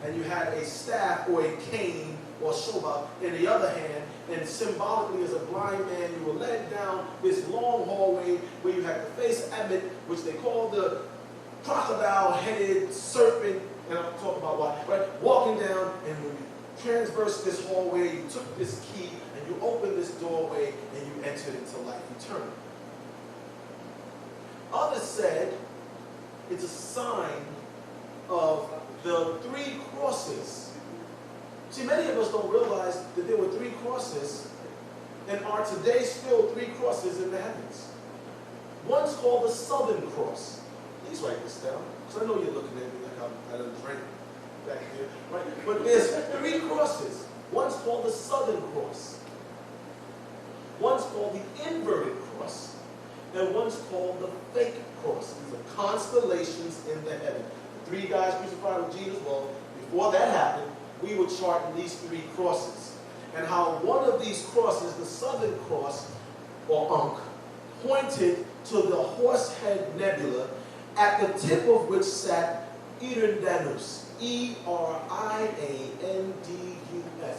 and you had a staff or a cane or shoba in the other hand, and symbolically as a blind man, you were led down this long hallway where you had to face Ammit, which they call the crocodile-headed serpent, and I'll talk about why, right? Walking down, and when you transversed this hallway, you took this key, and you opened this doorway, and you entered into life eternal. Others said it's a sign of the 3 crosses. See, many of us don't realize that there were 3 crosses and are today still 3 crosses in the heavens. One's called the Southern Cross. Please write this down, because I know you're looking at me like I didn't drink back here. Right? But there's 3 crosses. One's called the Southern Cross. One's called the Inverted Cross. And one's called the Fake Cross. These are constellations in the heaven. The 3 guys crucified with Jesus, well, before that happened, we were charting these 3 crosses. And how one of these crosses, the Southern Cross, or Ankh, pointed to the Horsehead Nebula, at the tip of which sat Eridanus, E-R-I-A-N-D-U-S.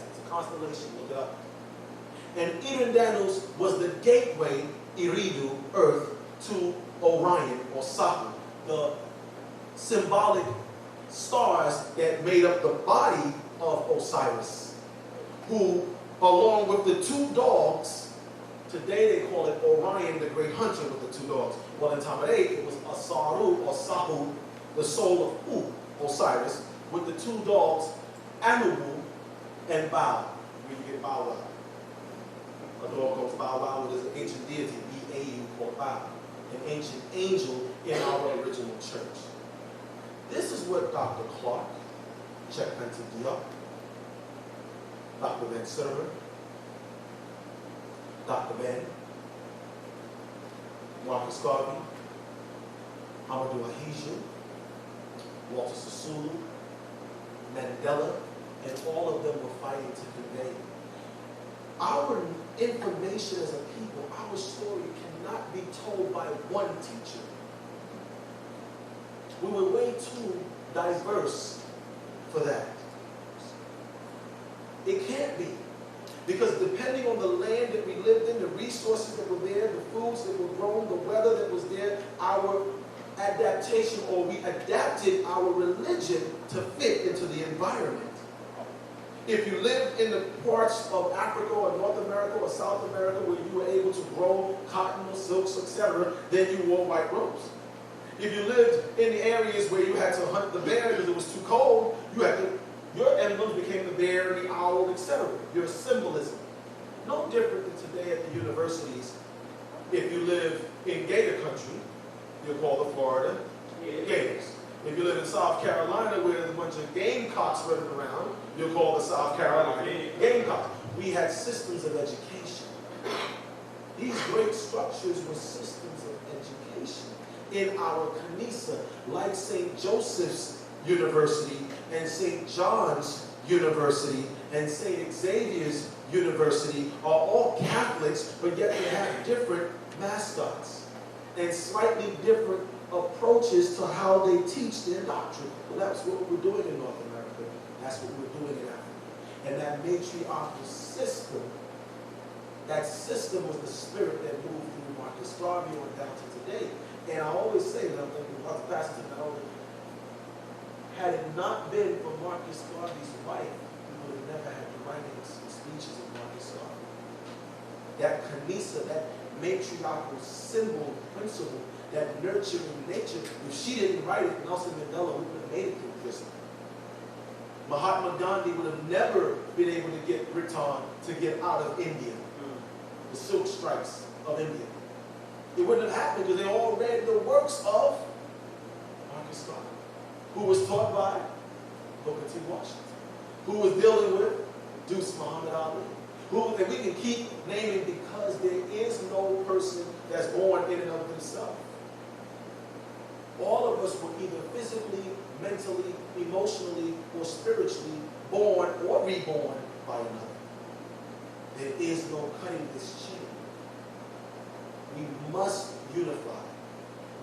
It's a constellation, look it up. And Eridanus was the gateway, Eridu, Earth, to Orion, or Sahu, the symbolic stars that made up the body of Osiris, who, along with the 2 dogs, today they call it Orion, the great hunter with the 2 dogs. Well, in Tamarate, it was Asaru, or Sahu, the soul of U, Osiris, with the 2 dogs, Anubu and Bao, where you get Bow Wow. A dog goes Bow Wow, which is an ancient deity, B-A-U, called Bao, an ancient angel in our original church. This is what Dr. Clark, Checkmenta Diop, Dr. Van Server, Dr. Ben, Marcus Garvey, Amadou Ahiju, Walter Sisulu, Mandela, and all of them were fighting to convey. Our information as a people, our story cannot be told by one teacher. We were way too diverse for that. It can't be. Because depending on the land that we lived in, the resources that were there, the foods that were grown, the weather that was there, our adaptation, or we adapted our religion to fit into the environment. If you lived in the parts of Africa or North America or South America where you were able to grow cotton or silks, etc., then you wore white robes. If you lived in the areas where you had to hunt the bear because it was too cold, your emblems became the bear, the owl, etc. Your symbolism. No different than today at the universities. If you live in Gator country, you're called the Florida Gators. If you live in South Carolina where there's a bunch of gamecocks running around, you're called the South Carolina Gamecocks. we had systems of education. These great structures were systems of education in our Kanisa, like St. Joseph's University and St. John's University and St. Xavier's University are all Catholics, but yet they have different mascots and slightly different approaches to how they teach their doctrine. Well, that's what we're doing in North America. That's what we're doing in Africa. And that matriarchal system, that system was the spirit that moved through Marcus Garvey on down to today. And I always say, and I'm thinking about the passage of the had it not been for Marcus Garvey's wife, we would have never had the writings and speeches of Marcus Garvey. That Kanisa, that matriarchal symbol, principle, that nurturing nature, if she didn't write it, Nelson Mandela would have made it through prison. Mahatma Gandhi would have never been able to get Britain to get out of India, the silk stripes of India. It wouldn't have happened because they all read the works of Marcus Garvey, who was taught by Booker T. Washington, who was dealing with Deuce Muhammad Ali, who, and we can keep naming because there is no person that's born in and of himself. All of us were either physically, mentally, emotionally, or spiritually born or reborn by another. There is no cutting this chain. We must unify.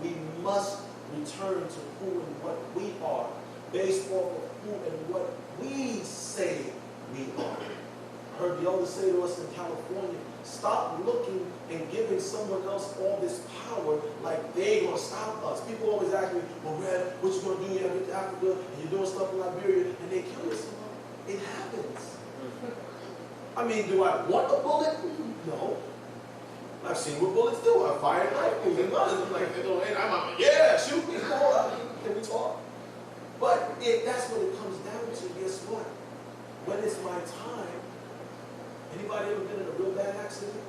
We must return to who and what we are based off of who and what we say we are. I heard the elders say to us in California, stop looking and giving someone else all this power like they're going to stop us. People always ask me, well, Red, what you going to do? You get to Africa and you're doing stuff in Liberia and they kill someone. It happens. I mean, do I want a bullet? No. I've seen what bullets do. I fired rifles and guns. I'm like, I'm yeah, shoot me. Can we talk? But that's what it comes down to. Guess what? When it's my time, anybody ever been in a real bad accident?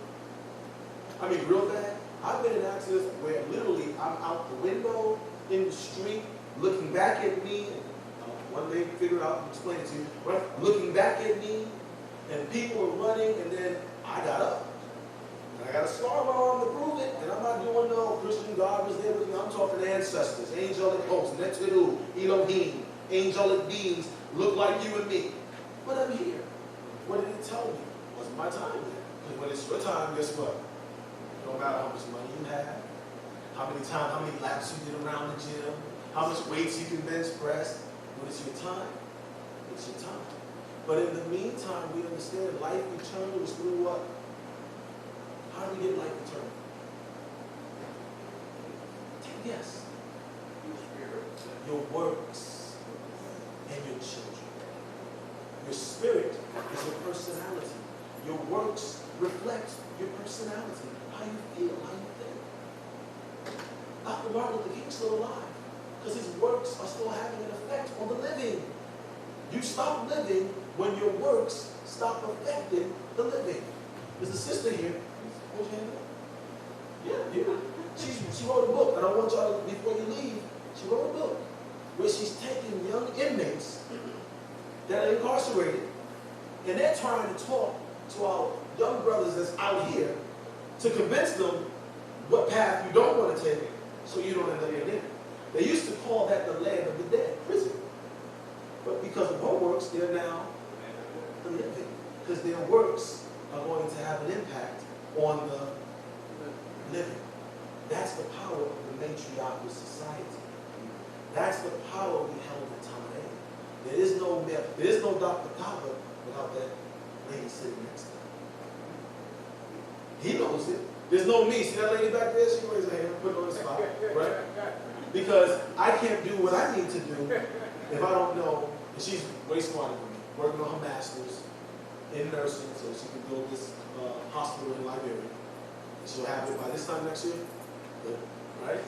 I mean, real bad? I've been in accidents where literally I'm out the window in the street, looking back at me, and one day figure out and explain it to you, right? Looking back at me, and people are running, and then I got up. And I got a scar on my arm to prove it, and I'm not doing no Christian God was there with me. I'm talking ancestors, angelic hosts, Neteru, Elohim, angelic beings look like you and me. But I'm here. What did it tell me? It wasn't my time yet. Because when it's your time, guess what? It don't matter how much money you have, how many laps you did around the gym, how much weights you can bench press. When it's your time, it's your time. But in the meantime, we understand life eternal is through what? How do we get life eternal? Yes. Your works and your children. Your spirit is your personality. Your works reflect your personality. How you feel, how you think. Dr. Martin Luther King's still alive because his works are still having an effect on the living. You stop living when your works stop affecting the living. There's a sister here. Hold your hand up. Yeah. She wrote a book, and I want y'all, before you leave, she wrote a book where she's taking young inmates that are incarcerated, and they're trying to talk to our young brothers that's out here to convince them what path you don't want to take so you don't end up in there. They used to call that the land of the dead, prison. But because of her works, they're now the living. Because their works are going to have an impact on the living. That's the power of the matriarchal society. That's the power we held at Kamene. There is no Dr.Kaba without that lady sitting next to him. He knows it. There's no me. See that lady back there? She raised her hand, put it on the spot, right? Because I can't do what I need to do if I don't know. And she's way smarter than me, working on her master's in nursing so she can build this hospital in Liberia. She'll have it by this time next year. Good. Right?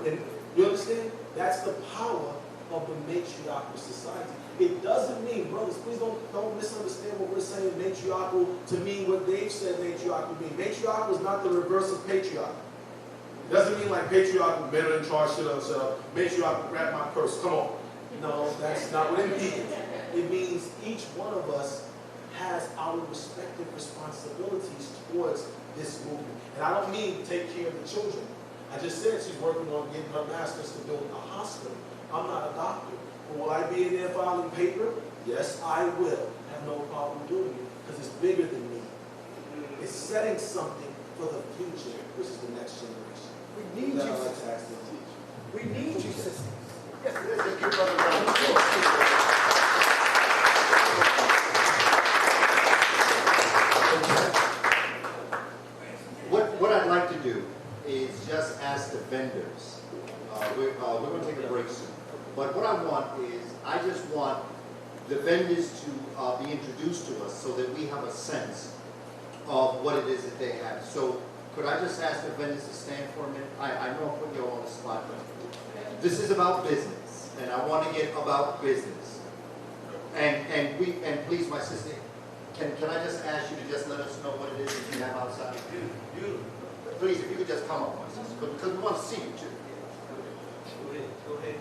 And you understand? That's the power of the matriarchal society. It doesn't mean, brothers, please don't misunderstand what we're saying matriarchal to mean what they've said matriarchal mean. Matriarchal is not the reverse of patriarchal. It doesn't mean like patriarchal, men are in charge, shut up. Matriarchal, grab my purse, come on. No, that's not what it means. It means each one of us has our our respective responsibilities towards this movement. And I don't mean take care of the children. I just said she's working on getting her master's to build a hospital. I'm not a doctor. But will I be in there filing paper? Yes, I will. I have no problem doing it because it's bigger than me. It's setting something for the future, which is the next generation. We need That you. I like to ask them to teach. We need you, sisters. Yes, let's give Brother Brown a applause. What I'd like to do is just ask the vendors. We're going to take a break soon. But what I want is, I just want the vendors to be introduced to us so that we have a sense of what it is that they have. So could I just ask the vendors to stand for a minute? I know I'm putting you all on the spot, but this is about business, and I want to get about business. And please, my sister, can I just ask you to just let us know what it is that you have outside? Please, if you could just come up, my sister, because we want to see you too. Go ahead.